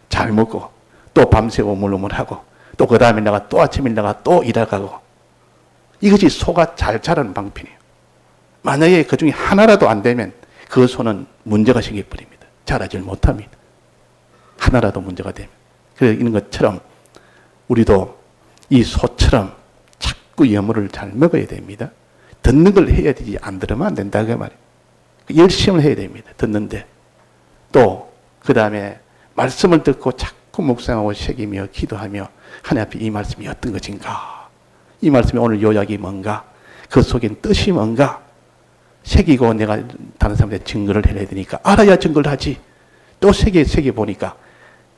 잘 먹고 또 밤새 우물우물하고 또 그 다음에 나가 또 아침에 나가 또 일하고. 이것이 소가 잘 자라는 방편이에요. 만약에 그 중에 하나라도 안 되면 그 소는 문제가 생겨버립니다. 자라질 못합니다. 하나라도 문제가 되면. 그래서 이런 것처럼 우리도 이 소처럼 자꾸 여물을 잘 먹어야 됩니다. 듣는 걸 해야 되지, 안 들으면 안 된다 그 말이에요. 열심을 해야 됩니다. 듣는데 또 그 다음에 말씀을 듣고 자꾸 묵상하고 새기며 기도하며 하나님 앞에 이 말씀이 어떤 것인가, 이 말씀이 오늘 요약이 뭔가, 그 속엔 뜻이 뭔가 새기고, 내가 다른 사람한테 증거를 해야 되니까 알아야 증거를 하지. 또 새겨 보니까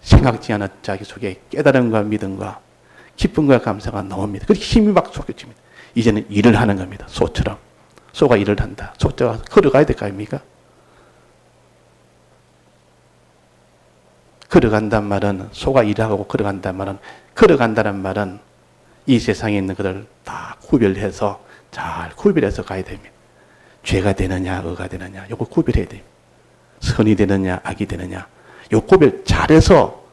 생각지 않은 자기 속에 깨달음과 믿음과 기쁨과 감사가 나옵니다. 그렇게 힘이 막 솟겨집니다. 이제는 일을 하는 겁니다. 소처럼. 소가 일을 한다. 소자가 걸어가야 될 거 아닙니까? 걸어간단 말은, 소가 일하고 걸어간단 말은, 걸어간다는 말은 이 세상에 있는 것을 다 구별해서, 잘 구별해서 가야 됩니다. 죄가 되느냐 의가 되느냐 요거 구별해야 됩니다. 선이 되느냐 악이 되느냐 요 구별 잘해서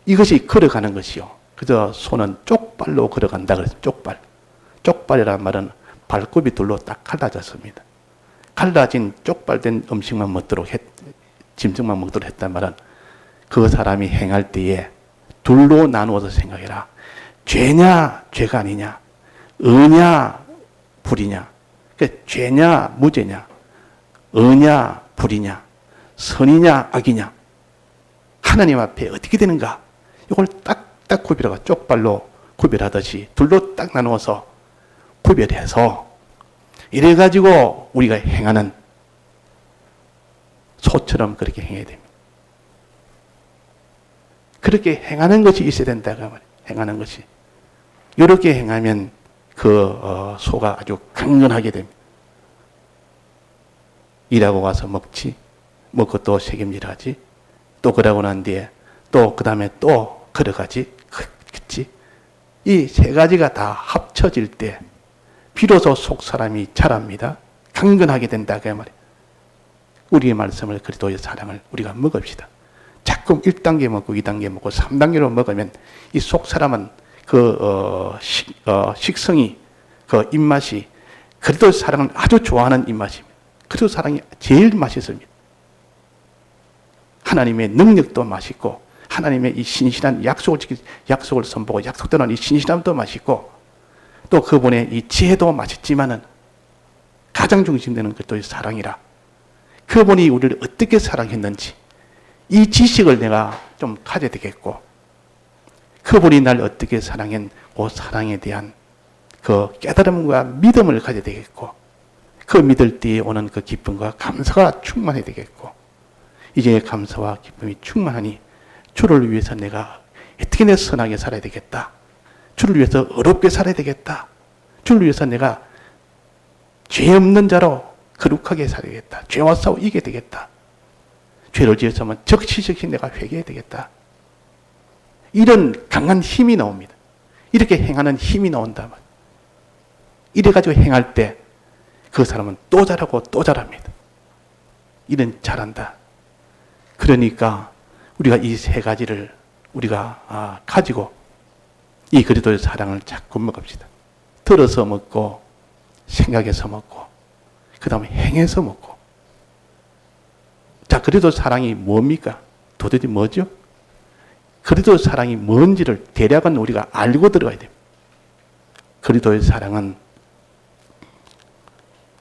이것이 걸어가는 것이요. 그저 소는 쪽발로 걸어간다 그랬습니다. 쪽발. 쪽발이라는 말은 발굽이 둘로 딱 갈라졌습니다. 갈라진 쪽발된 음식만 먹도록 짐승만 먹도록 했단 말은 그 사람이 행할 때에 둘로 나누어서 생각해라. 죄냐 죄가 아니냐, 의냐 불이냐, 그러니까 죄냐 무죄냐, 의냐 불이냐, 선이냐 악이냐, 하나님 앞에 어떻게 되는가, 이걸 딱딱 구별하고 쪽발로 구별하듯이 둘로 딱 나누어서 구별해서 이래가지고 우리가 행하는 소처럼 그렇게 행해야 됩니다. 그렇게 행하는 것이 있어야 된다고 말이에요. 행하는 것이. 이렇게 행하면 소가 아주 강건하게 됩니다. 일하고 와서 먹지, 먹고 또 책임질하지, 또 그러고 난 뒤에 또 그 다음에 또 걸어가지, 그치? 이 세 가지가 다 합쳐질 때 비로소 속 사람이 자랍니다. 강건하게 된다 그 말이에요. 우리의 말씀을, 그리스도의 사랑을 우리가 먹읍시다. 자꾸 1단계 먹고 2단계 먹고 3단계로 먹으면 이 속 사람은 식성이, 입맛이 그리스도의 사랑을 아주 좋아하는 입맛입니다. 그리스도 사랑이 제일 맛있습니다. 하나님의 능력도 맛있고 하나님의 이 신실한 약속을 선보고 약속되는 이 신실함도 맛있고 또 그분의 이 지혜도 맛있지만은 가장 중심되는 그리스도의 사랑이라, 그분이 우리를 어떻게 사랑했는지 이 지식을 내가 좀 가져야 되겠고, 그분이 날 어떻게 사랑한 그 사랑에 대한 그 깨달음과 믿음을 가져야 되겠고, 그 믿을 때에 오는 그 기쁨과 감사가 충만해야 되겠고, 이제 감사와 기쁨이 충만하니 주를 위해서 내가 어떻게 내 선하게 살아야 되겠다, 주를 위해서 어렵게 살아야 되겠다, 주를 위해서 내가 죄 없는 자로 거룩하게 살아야겠다, 죄와 싸워 이겨야 되겠다, 죄를 지었으면 적시적시 내가 회개해야 되겠다, 이런 강한 힘이 나옵니다. 이렇게 행하는 힘이 나온다. 이래가지고 행할 때 그 사람은 또 잘하고 또 잘합니다. 이런 잘한다. 그러니까 우리가 이 세 가지를 우리가 가지고 이 그리스도의 사랑을 자꾸 먹읍시다. 들어서 먹고 생각해서 먹고 그 다음에 행해서 먹고. 자, 그리스도 사랑이 뭡니까? 도대체 뭐죠? 그리스도 사랑이 뭔지를 대략은 우리가 알고 들어가야 됩니다. 그리스도의 사랑은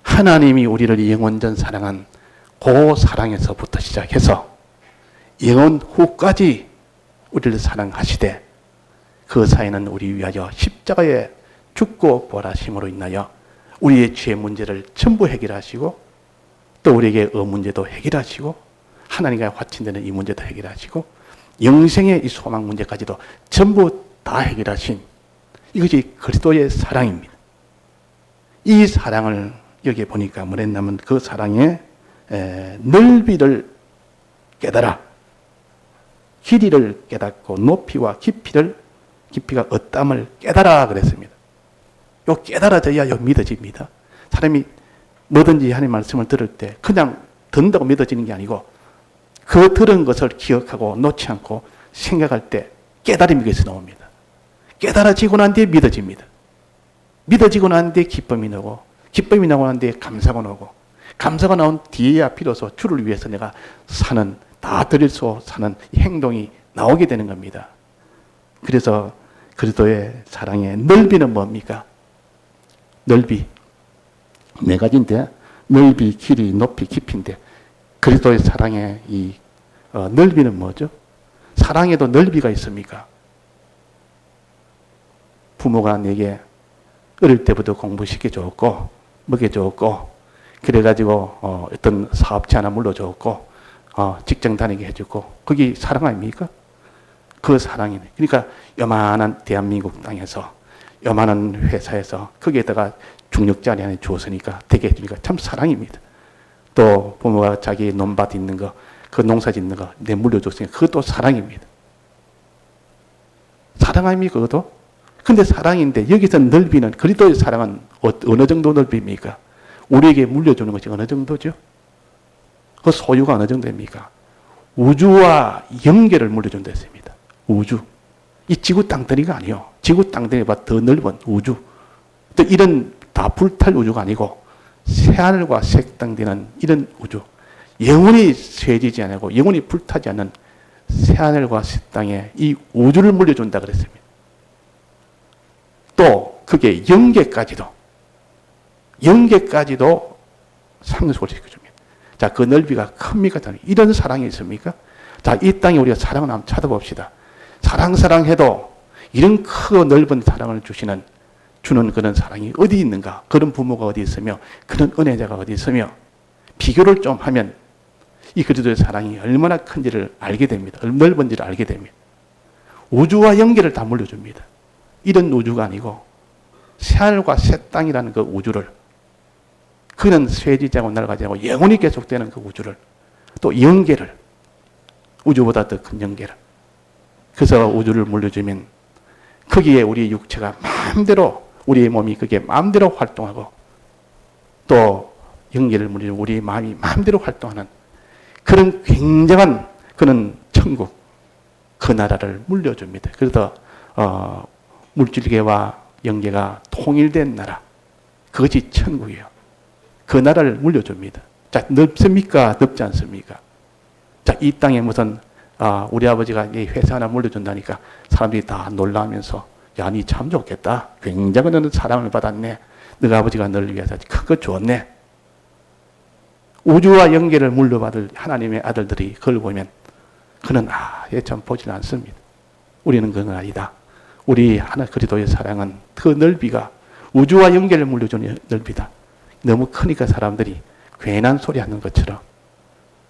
하나님이 우리를 영원전 사랑한 그 사랑에서부터 시작해서 영원 후까지 우리를 사랑하시되 그 사이는 우리 위하여 십자가에 죽고 부활하심으로 인하여 우리의 죄 문제를 전부 해결하시고 또 우리에게 문제도 해결하시고 하나님과 화친되는 이 문제도 해결하시고 영생의 이 소망 문제까지도 전부 다 해결하신 이것이 그리스도의 사랑입니다. 이 사랑을 여기 보니까 뭐랬냐면 그 사랑의 넓이를 깨달아 길이를 깨닫고 높이와 깊이가 어땀을 깨달아 그랬습니다. 요 깨달아져야 요 믿어집니다. 사람이 뭐든지 하나님 말씀을 들을 때 그냥 듣는다고 믿어지는 게 아니고 그 들은 것을 기억하고 놓지 않고 생각할 때 깨달음이 거기서 나옵니다. 깨달아지고 난 뒤에 믿어집니다. 믿어지고 난 뒤에 기쁨이 나고 기쁨이 나고 난 뒤에 감사가 나오고 감사가 나온 뒤에야 비로소 주를 위해서 내가 사는 다 드릴 수 사는 행동이 나오게 되는 겁니다. 그래서 그리스도의 사랑의 넓이는 뭡니까? 넓이 네 가지인데 넓이, 길이, 높이, 깊이인데 그리스도의 사랑의 이 넓이는 뭐죠? 사랑에도 넓이가 있습니까? 부모가 내게 어릴 때부터 공부시켜줬고 먹여줬고 그래가지고 어떤 사업체 하나 물려줬고 직장 다니게 해주고 그게 사랑 아닙니까? 그 사랑이네. 그러니까 요만한 대한민국 땅에서 요만한 회사에서 거기에다가 중력자리 안에 주었으니까 되게 해주니까 참 사랑입니다. 또 부모가 자기 논밭 있는 거, 그 농사 짓는 거 내 물려줬으니까 그것도 사랑입니다. 사랑 아닙니까 그것도? 근데 사랑인데 여기서 넓이는 그리스도의 사랑은 어느 정도 넓입니까? 우리에게 물려주는 것이 어느 정도죠? 그 소유가 어느 정도입니까? 우주와 연계를 물려준다 했습니다. 우주. 이 지구 땅덩이가 아니요. 지구 땅덩이보다 더 넓은 우주. 또 이런 다 불탈 우주가 아니고 새하늘과 새 땅 되는 이런 우주. 영원히 쇠지지 않고 영원히 불타지 않는 새하늘과 새 땅에 이 우주를 물려준다 그랬습니다. 또 그게 영계까지도 상속을 시켜줍니다. 자, 그 넓이가 큽니까? 이런 사랑이 있습니까? 자, 이 땅에 우리가 사랑을 한번 찾아봅시다. 사랑해도 이런 크고 넓은 사랑을 주는 그런 사랑이 어디 있는가? 그런 부모가 어디 있으며, 그런 은혜자가 어디 있으며, 비교를 좀 하면 이 그리스도의 사랑이 얼마나 큰지를 알게 됩니다. 얼마나 넓은지를 알게 됩니다. 우주와 영계를 다 물려줍니다. 이런 우주가 아니고 새하늘과 새 땅이라는 그 우주를, 그는 쇠지자고 날아가지 않고 영원히 계속되는 그 우주를, 또 영계를, 우주보다 더 큰 영계를, 그래서 우주를 물려주면 거기에 우리 육체가 마음대로, 우리의 몸이 그게 마음대로 활동하고, 또 영계를 물려주면 우리의 마음이 마음대로 활동하는 그런 굉장한 그런 천국, 그 나라를 물려줍니다. 그래서 물질계와 영계가 통일된 나라, 그것이 천국이에요. 그 나라를 물려줍니다. 자, 넓습니까? 넓지 않습니까? 자, 이 땅에 무슨 우리 아버지가 이 회사 하나 물려준다니까 사람들이 다 놀라면서, 야, 니 참 좋겠다. 굉장히 너는 사랑을 받았네. 너가 아버지가 너를 위해서 큰 거 줬네. 우주와 영계를 물려받을 하나님의 아들들이 그걸 보면 그는 참 보지 않습니다. 우리는 그건 아니다. 우리 하나 그리스도의 사랑은 그 넓이가 우주와 영계를 물려주는 넓이다. 너무 크니까 사람들이 괜한 소리 하는 것처럼,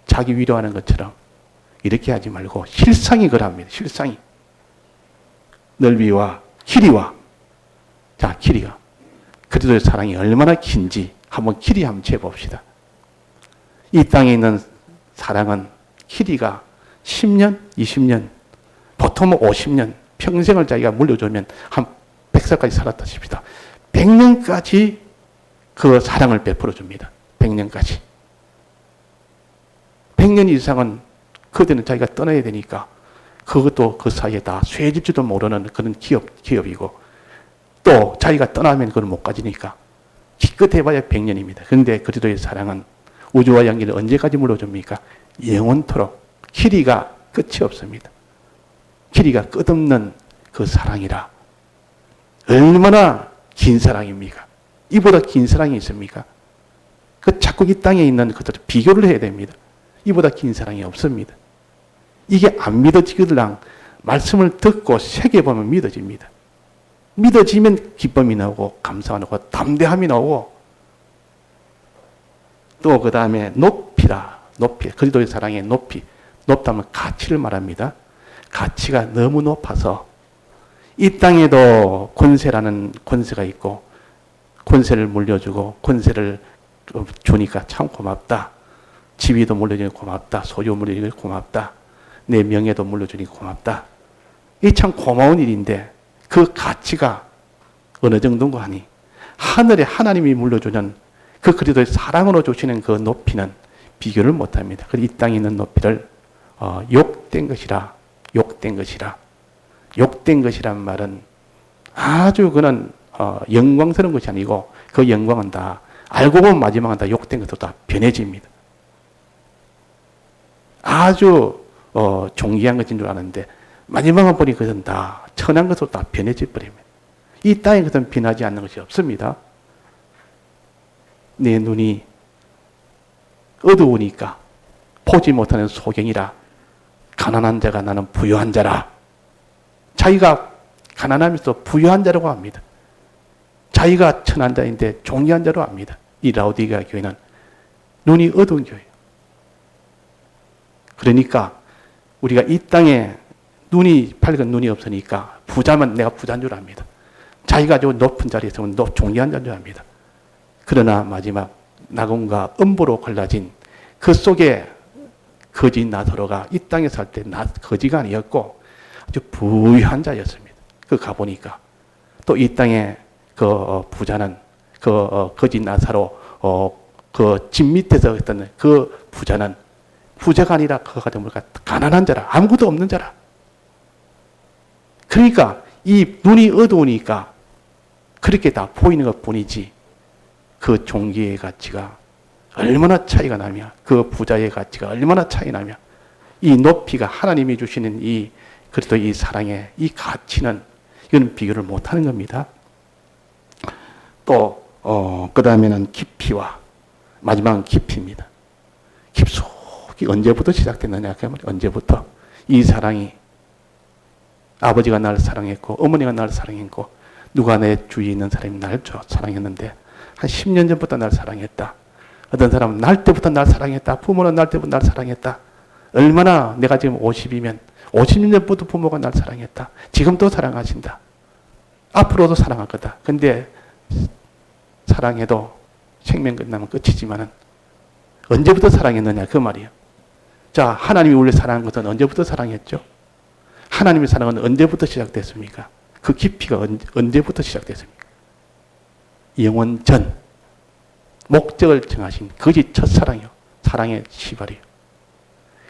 자기 위로하는 것처럼 이렇게 하지 말고 실상이 그럽니다. 실상이. 넓이와 길이와, 자, 길이가 그리스도의 사랑이 얼마나 긴지 한번 길이 한번 재봅시다. 이 땅에 있는 사랑은 길이가 10년, 20년, 보통 50년, 평생을 자기가 물려주면 한 100살까지 살았다 칩시다. 100년까지 그 사랑을 베풀어 줍니다. 100년까지. 100년 이상은 그때는 자기가 떠나야 되니까 그것도 그 사이에 다 쇠질지도 모르는 그런 기업이고, 또 자기가 떠나면 그걸 못 가지니까 기껏 해봐야 100년입니다. 그런데 그리스도의 사랑은 우주와 영계를 언제까지 물려줍니까? 영원토록. 길이가 끝이 없습니다. 길이가 끝없는 그 사랑이라. 얼마나 긴 사랑입니까? 이보다 긴 사랑이 있습니까? 그 자꾸 이 땅에 있는 것들을 비교를 해야 됩니다. 이보다 긴 사랑이 없습니다. 이게 안 믿어지거든 말씀을 듣고 새겨보면 믿어집니다. 믿어지면 기쁨이 나오고 감사가 나오고 담대함이 나오고, 또 그 다음에 높이라. 높이. 그리스도의 사랑의 높이. 높다면 가치를 말합니다. 가치가 너무 높아서 이 땅에도 권세라는 권세가 있고, 권세를 물려주고 권세를 주니까 참 고맙다. 지위도 물려주니 고맙다. 소유 물려주니 고맙다. 내 명예도 물려주니 고맙다. 이 참 고마운 일인데 그 가치가 어느 정도인가 하니, 하늘에 하나님이 물려주는 그 그리스도의 사랑으로 주시는 그 높이는 비교를 못합니다. 그래서 이 땅에 있는 높이를 욕된 것이라, 욕된 것이라. 욕된 것이란 말은 아주 그는 영광스러운 것이 아니고, 그 영광은 다 알고 보면 마지막은 다 욕된 것도 다 변해집니다. 아주 존귀한 것인 줄 아는데 마지막은 보니 그것은 다 천한 것으로 다 변해져 버립니다. 이 땅에 그것은 변하지 않는 것이 없습니다. 내 눈이 어두우니까 보지 못하는 소경이라, 가난한 자가 나는 부유한 자라. 자기가 가난하면서 부유한 자라고 합니다. 자기가 천한 자인데 존귀한 자로 합니다. 이 라오디게아 교회는 눈이 어두운 교회예요. 그러니까 우리가 이 땅에 눈이 밝은 눈이 없으니까 부자면 내가 부자인 줄 압니다. 자기가 저 높은 자리에 있으면 존귀한 자인 줄 압니다. 그러나 마지막 낙원과 음보로 갈라진 그 속에 거지 나사로가 이 땅에 살 때 거지가 아니었고 아주 부유한 자였습니다. 그 가보니까 또 이 땅에 그 부자는 그 거지 나사로 그 집 밑에서 했던 그 부자는 부자가 아니라 그가 뭐가 가난한 자라, 아무것도 없는 자라. 그러니까 이 눈이 어두우니까 그렇게 다 보이는 것 뿐이지, 그 종기의 가치가 얼마나 차이가 나며, 그 부자의 가치가 얼마나 차이 나며, 이 높이가 하나님이 주시는 이 그래도 이 사랑의 이 가치는 이건 비교를 못하는 겁니다. 또 그 다음에는 깊이와 마지막은 깊이입니다. 깊숙이 언제부터 시작됐느냐 그 말이에요. 언제부터 이 사랑이 아버지가 나를 사랑했고 어머니가 나를 사랑했고 누가 내 주위에 있는 사람이 나를 사랑했는데 한 10년 전부터 나를 사랑했다. 어떤 사람은 날 때부터 나를 사랑했다. 부모는 날 때부터 나를 사랑했다. 얼마나 내가 지금 50이면 50년 전부터 부모가 나를 사랑했다. 지금도 사랑하신다. 앞으로도 사랑할 거다. 근데 사랑해도 생명 끝나면 끝이지만은 언제부터 사랑했느냐 그 말이에요. 자, 하나님이 원래 사랑한 것은 언제부터 사랑했죠? 하나님의 사랑은 언제부터 시작됐습니까? 그 깊이가 언제부터 시작됐습니까? 영원 전 목적을 정하신 그것이 첫사랑이요. 사랑의 시발이에요.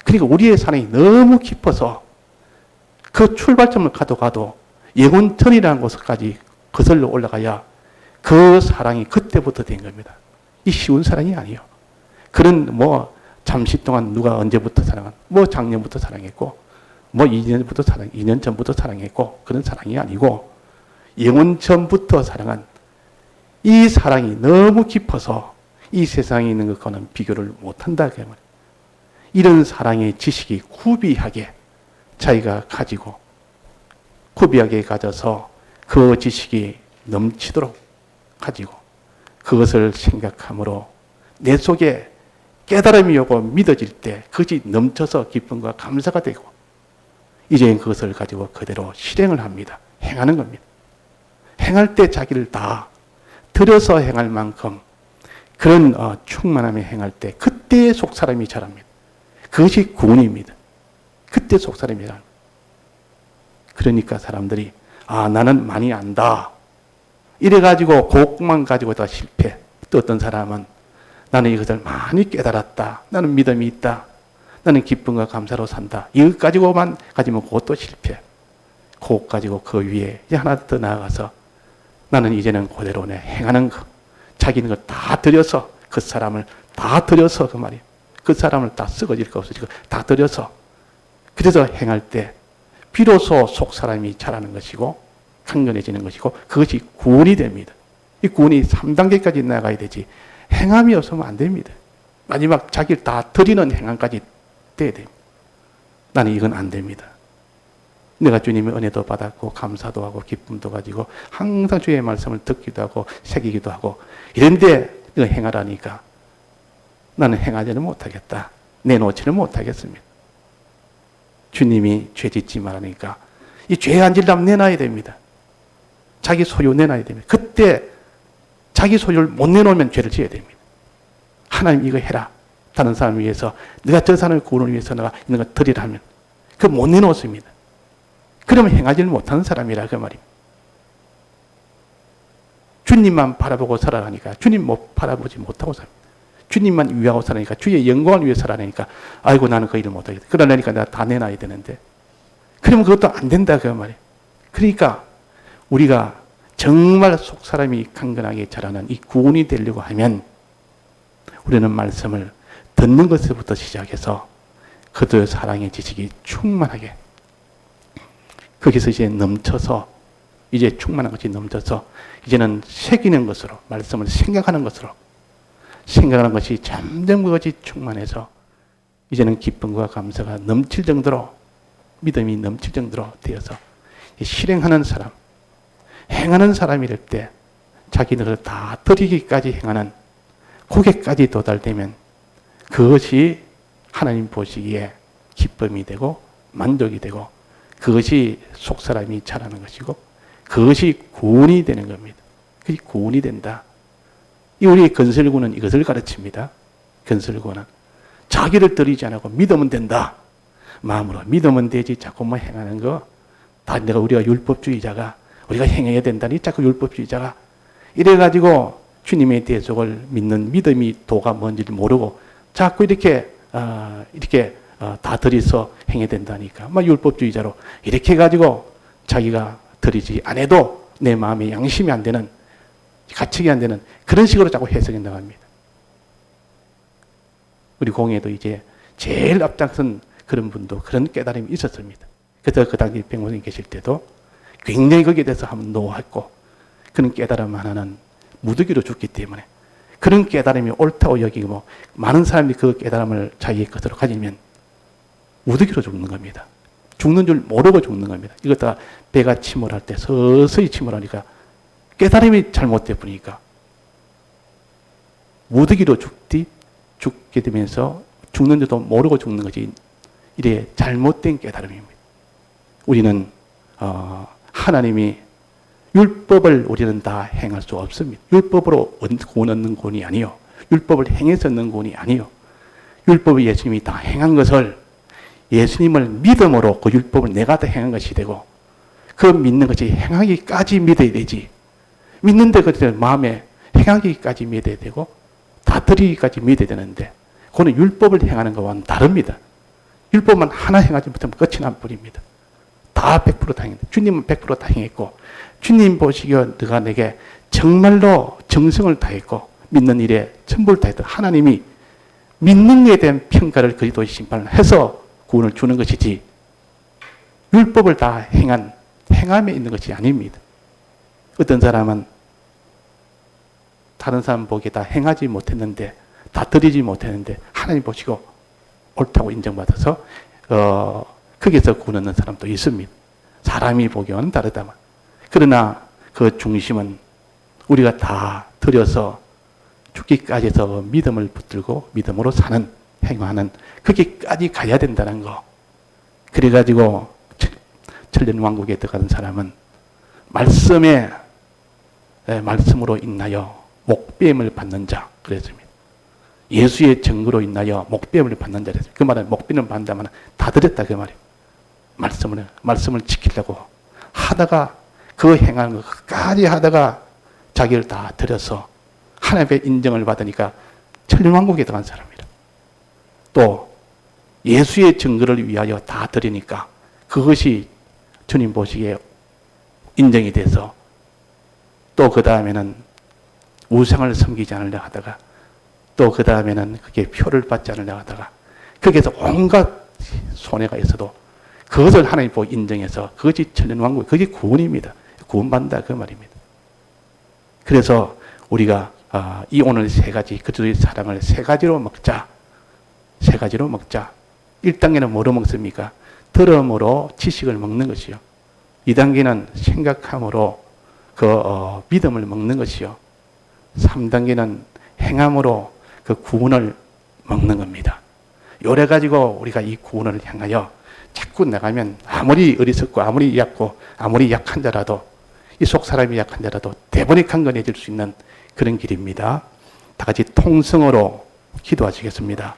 그러니까 우리의 사랑이 너무 깊어서 그 출발점을 가도 영원 전이라는 곳까지 거슬러 올라가야 그 사랑이 그때부터 된 겁니다. 이 쉬운 사랑이 아니에요. 그런 잠시 동안 누가 언제부터 작년부터 사랑했고 2년 전부터 사랑했고 그런 사랑이 아니고 영원 전부터 사랑한 이 사랑이 너무 깊어서 이 세상에 있는 것과는 비교를 못한다. 이런 사랑의 지식이 구비하게 자기가 가지고 구비하게 가져서 그 지식이 넘치도록 가지고 그것을 생각함으로 내 속에 깨달음이 오고 믿어질 때 그것이 넘쳐서 기쁨과 감사가 되고 이제 그것을 가지고 그대로 실행을 합니다. 행하는 겁니다. 행할 때 자기를 다 들여서 행할 만큼 그런 충만함에 행할 때 그때 속사람이 자랍니다. 그것이 구원입니다. 그때 속사람이 자랍니다. 그러니까 사람들이 나는 많이 안다. 이래가지고 그것만 가지고 다 실패. 또 어떤 사람은 나는 이것을 많이 깨달았다. 나는 믿음이 있다. 나는 기쁨과 감사로 산다. 이것 가지고만 가지면 그것도 실패. 그것 가지고 그 위에 이제 하나 더 나아가서 나는 이제는 그대로 행하는 것. 자기는 것 다 들여서 그 사람을 다 들여서 그 말이에요. 그 사람을 다 썩어질 거 없어지고 다 들여서 그래서 행할 때 비로소 속 사람이 자라는 것이고 강건해지는 것이고 그것이 구원이 됩니다. 이 구원이 3단계까지 나가야 되지 행함이 없으면 안 됩니다. 마지막 자기를 다 드리는 행함까지 돼야 됩니다. 나는 이건 안 됩니다. 내가 주님의 은혜도 받았고 감사도 하고 기쁨도 가지고 항상 주의 말씀을 듣기도 하고 새기기도 하고 이런데 이거 행하라니까 나는 행하지는 못하겠다. 내놓지는 못하겠습니다. 주님이 죄 짓지 말라니까 이 죄 안 지려면 내놔야 됩니다. 자기 소유 내놔야 됩니다. 그때 자기 소유를 못 내놓으면 죄를 지어야 됩니다. 하나님 이거 해라. 다른 사람을 위해서 내가 저 사람의 구원을 위해서 내가 있는 거 드리라 하면 그거 못 내놓습니다. 그러면 행하지를 못하는 사람이라 그 말입니다. 주님만 바라보고 살아가니까 주님 못 바라보지 못하고 삽니다. 주님만 위하고 살아니까 주의 영광을 위해 살아내니까 아이고 나는 그 일을 못하겠다. 그러려니까 내가 다 내놔야 되는데 그러면 그것도 안 된다 그 말이에요. 그러니까 우리가 정말 속 사람이 강건하게 자라는 이 구원이 되려고 하면 우리는 말씀을 듣는 것부터 시작해서 그들의 사랑의 지식이 충만하게 거기서 이제 넘쳐서 이제 충만한 것이 넘쳐서 이제는 새기는 것으로 말씀을 생각하는 것으로 생각하는 것이 점점 그것이 충만해서 이제는 기쁨과 감사가 넘칠 정도로 믿음이 넘칠 정도로 되어서 실행하는 사람 행하는 사람이 될 때 자기들을 다 드리기까지 행하는 고객까지 도달되면 그것이 하나님 보시기에 기쁨이 되고 만족이 되고 그것이 속사람이 자라는 것이고 그것이 구원이 되는 겁니다. 그것이 구원이 된다. 우리 건설구는 이것을 가르칩니다. 건설구는 자기를 드리지 않고 믿으면 된다. 마음으로 믿으면 되지 자꾸 행하는 거 다 우리가 율법주의자가 우리가 행해야 된다니 자꾸 율법주의자가 이래가지고 주님의 대속을 믿는 믿음이 도가 뭔지를 모르고 자꾸 이렇게 다 들이서 행해야 된다니까. 율법주의자로 이렇게 해가지고 자기가 드리지 안 해도 내 마음에 양심이 안 되는 가책이 안 되는 그런 식으로 자꾸 해석해 나갑니다. 우리 공예도 이제 제일 앞장선 그런 분도 그런 깨달음이 있었습니다. 그래서 그 당시 백모님 계실 때도 굉장히 거기에 대해서 한번 노했고 그런 깨달음 하나는 무더기로 죽기 때문에 그런 깨달음이 옳다고 여기고 많은 사람들이 그 깨달음을 자기의 것으로 가지면 무더기로 죽는 겁니다. 죽는 줄 모르고 죽는 겁니다. 이것 다 배가 침몰할 때 서서히 침몰하니까 깨달음이 잘못돼 버리니까 무더기로 죽게 되면서 죽는 줄도 모르고 죽는 것이 이래 잘못된 깨달음입니다. 우리는 하나님이 율법을 우리는 다 행할 수 없습니다. 율법으로 구원 얻는 구원이 아니요. 율법을 행해서 얻는 구원이 아니요. 율법을 예수님이 다 행한 것을 예수님을 믿음으로 그 율법을 내가 다 행한 것이 되고 그 믿는 것이 행하기까지 믿어야 되지. 믿는데 그때 마음에 행하기까지 믿어야 되고 다 드리기까지 믿어야 되는데 그거는 율법을 행하는 것과는 다릅니다. 율법만 하나 행하지 못하면 끝이 나버립니다. 다 100% 다 행했는데 주님은 100% 다 행했고 주님 보시기에 너가 내게 정말로 정성을 다했고 믿는 일에 전부를 다했던 하나님이 믿는 일에 대한 평가를 그리스도의 심판을 해서 구원을 주는 것이지 율법을 다 행한 행함에 있는 것이 아닙니다. 어떤 사람은 다른 사람 보기에 다 행하지 못했는데 다 드리지 못했는데 하나님 보시고 옳다고 인정받아서 거기서 구원 얻는 사람도 있습니다. 사람이 보기에는 다르다만 그러나 그 중심은 우리가 다 드려서 죽기까지 해서 믿음을 붙들고 믿음으로 사는 행하는 거기까지 가야 된다는 거. 그래가지고 천년왕국에 들어가는 사람은 말씀으로 인하여 목배임을 받는 자 그랬습니다. 예수의 증거로 인하여 목배임을 받는 자 그랬습니다. 그 말은 목배임을 받는다면 다 드렸다 그 말이에요. 말씀을 지키려고 하다가 그 행하는 것까지 하다가 자기를 다 드려서 하나님의 인정을 받으니까 천년왕국에 들어간 사람이라. 또 예수의 증거를 위하여 다 드리니까 그것이 주님 보시기에 인정이 돼서 또 그 다음에는 우상을 섬기지 않으려 하다가 또 그 다음에는 그게 표를 받지 않으려 하다가 거기에서 온갖 손해가 있어도 그것을 하나님 보고 인정해서 그것이 천년왕국, 그게 구원입니다. 구원받는다 그 말입니다. 그래서 우리가 이 오늘 세 가지 그리스도의 사랑을 세 가지로 먹자. 세 가지로 먹자. 1단계는 뭐로 먹습니까? 들음으로 지식을 먹는 것이요. 2단계는 생각함으로 믿음을 먹는 것이요. 3단계는 행함으로 그 구원을 먹는 겁니다. 요래 가지고 우리가 이 구원을 향하여 자꾸 나가면 아무리 어리석고 아무리 얕고 아무리 약한 자라도 이 속 사람이 약한 자라도 대번에 강건해질 수 있는 그런 길입니다. 다 같이 통성으로 기도하시겠습니다.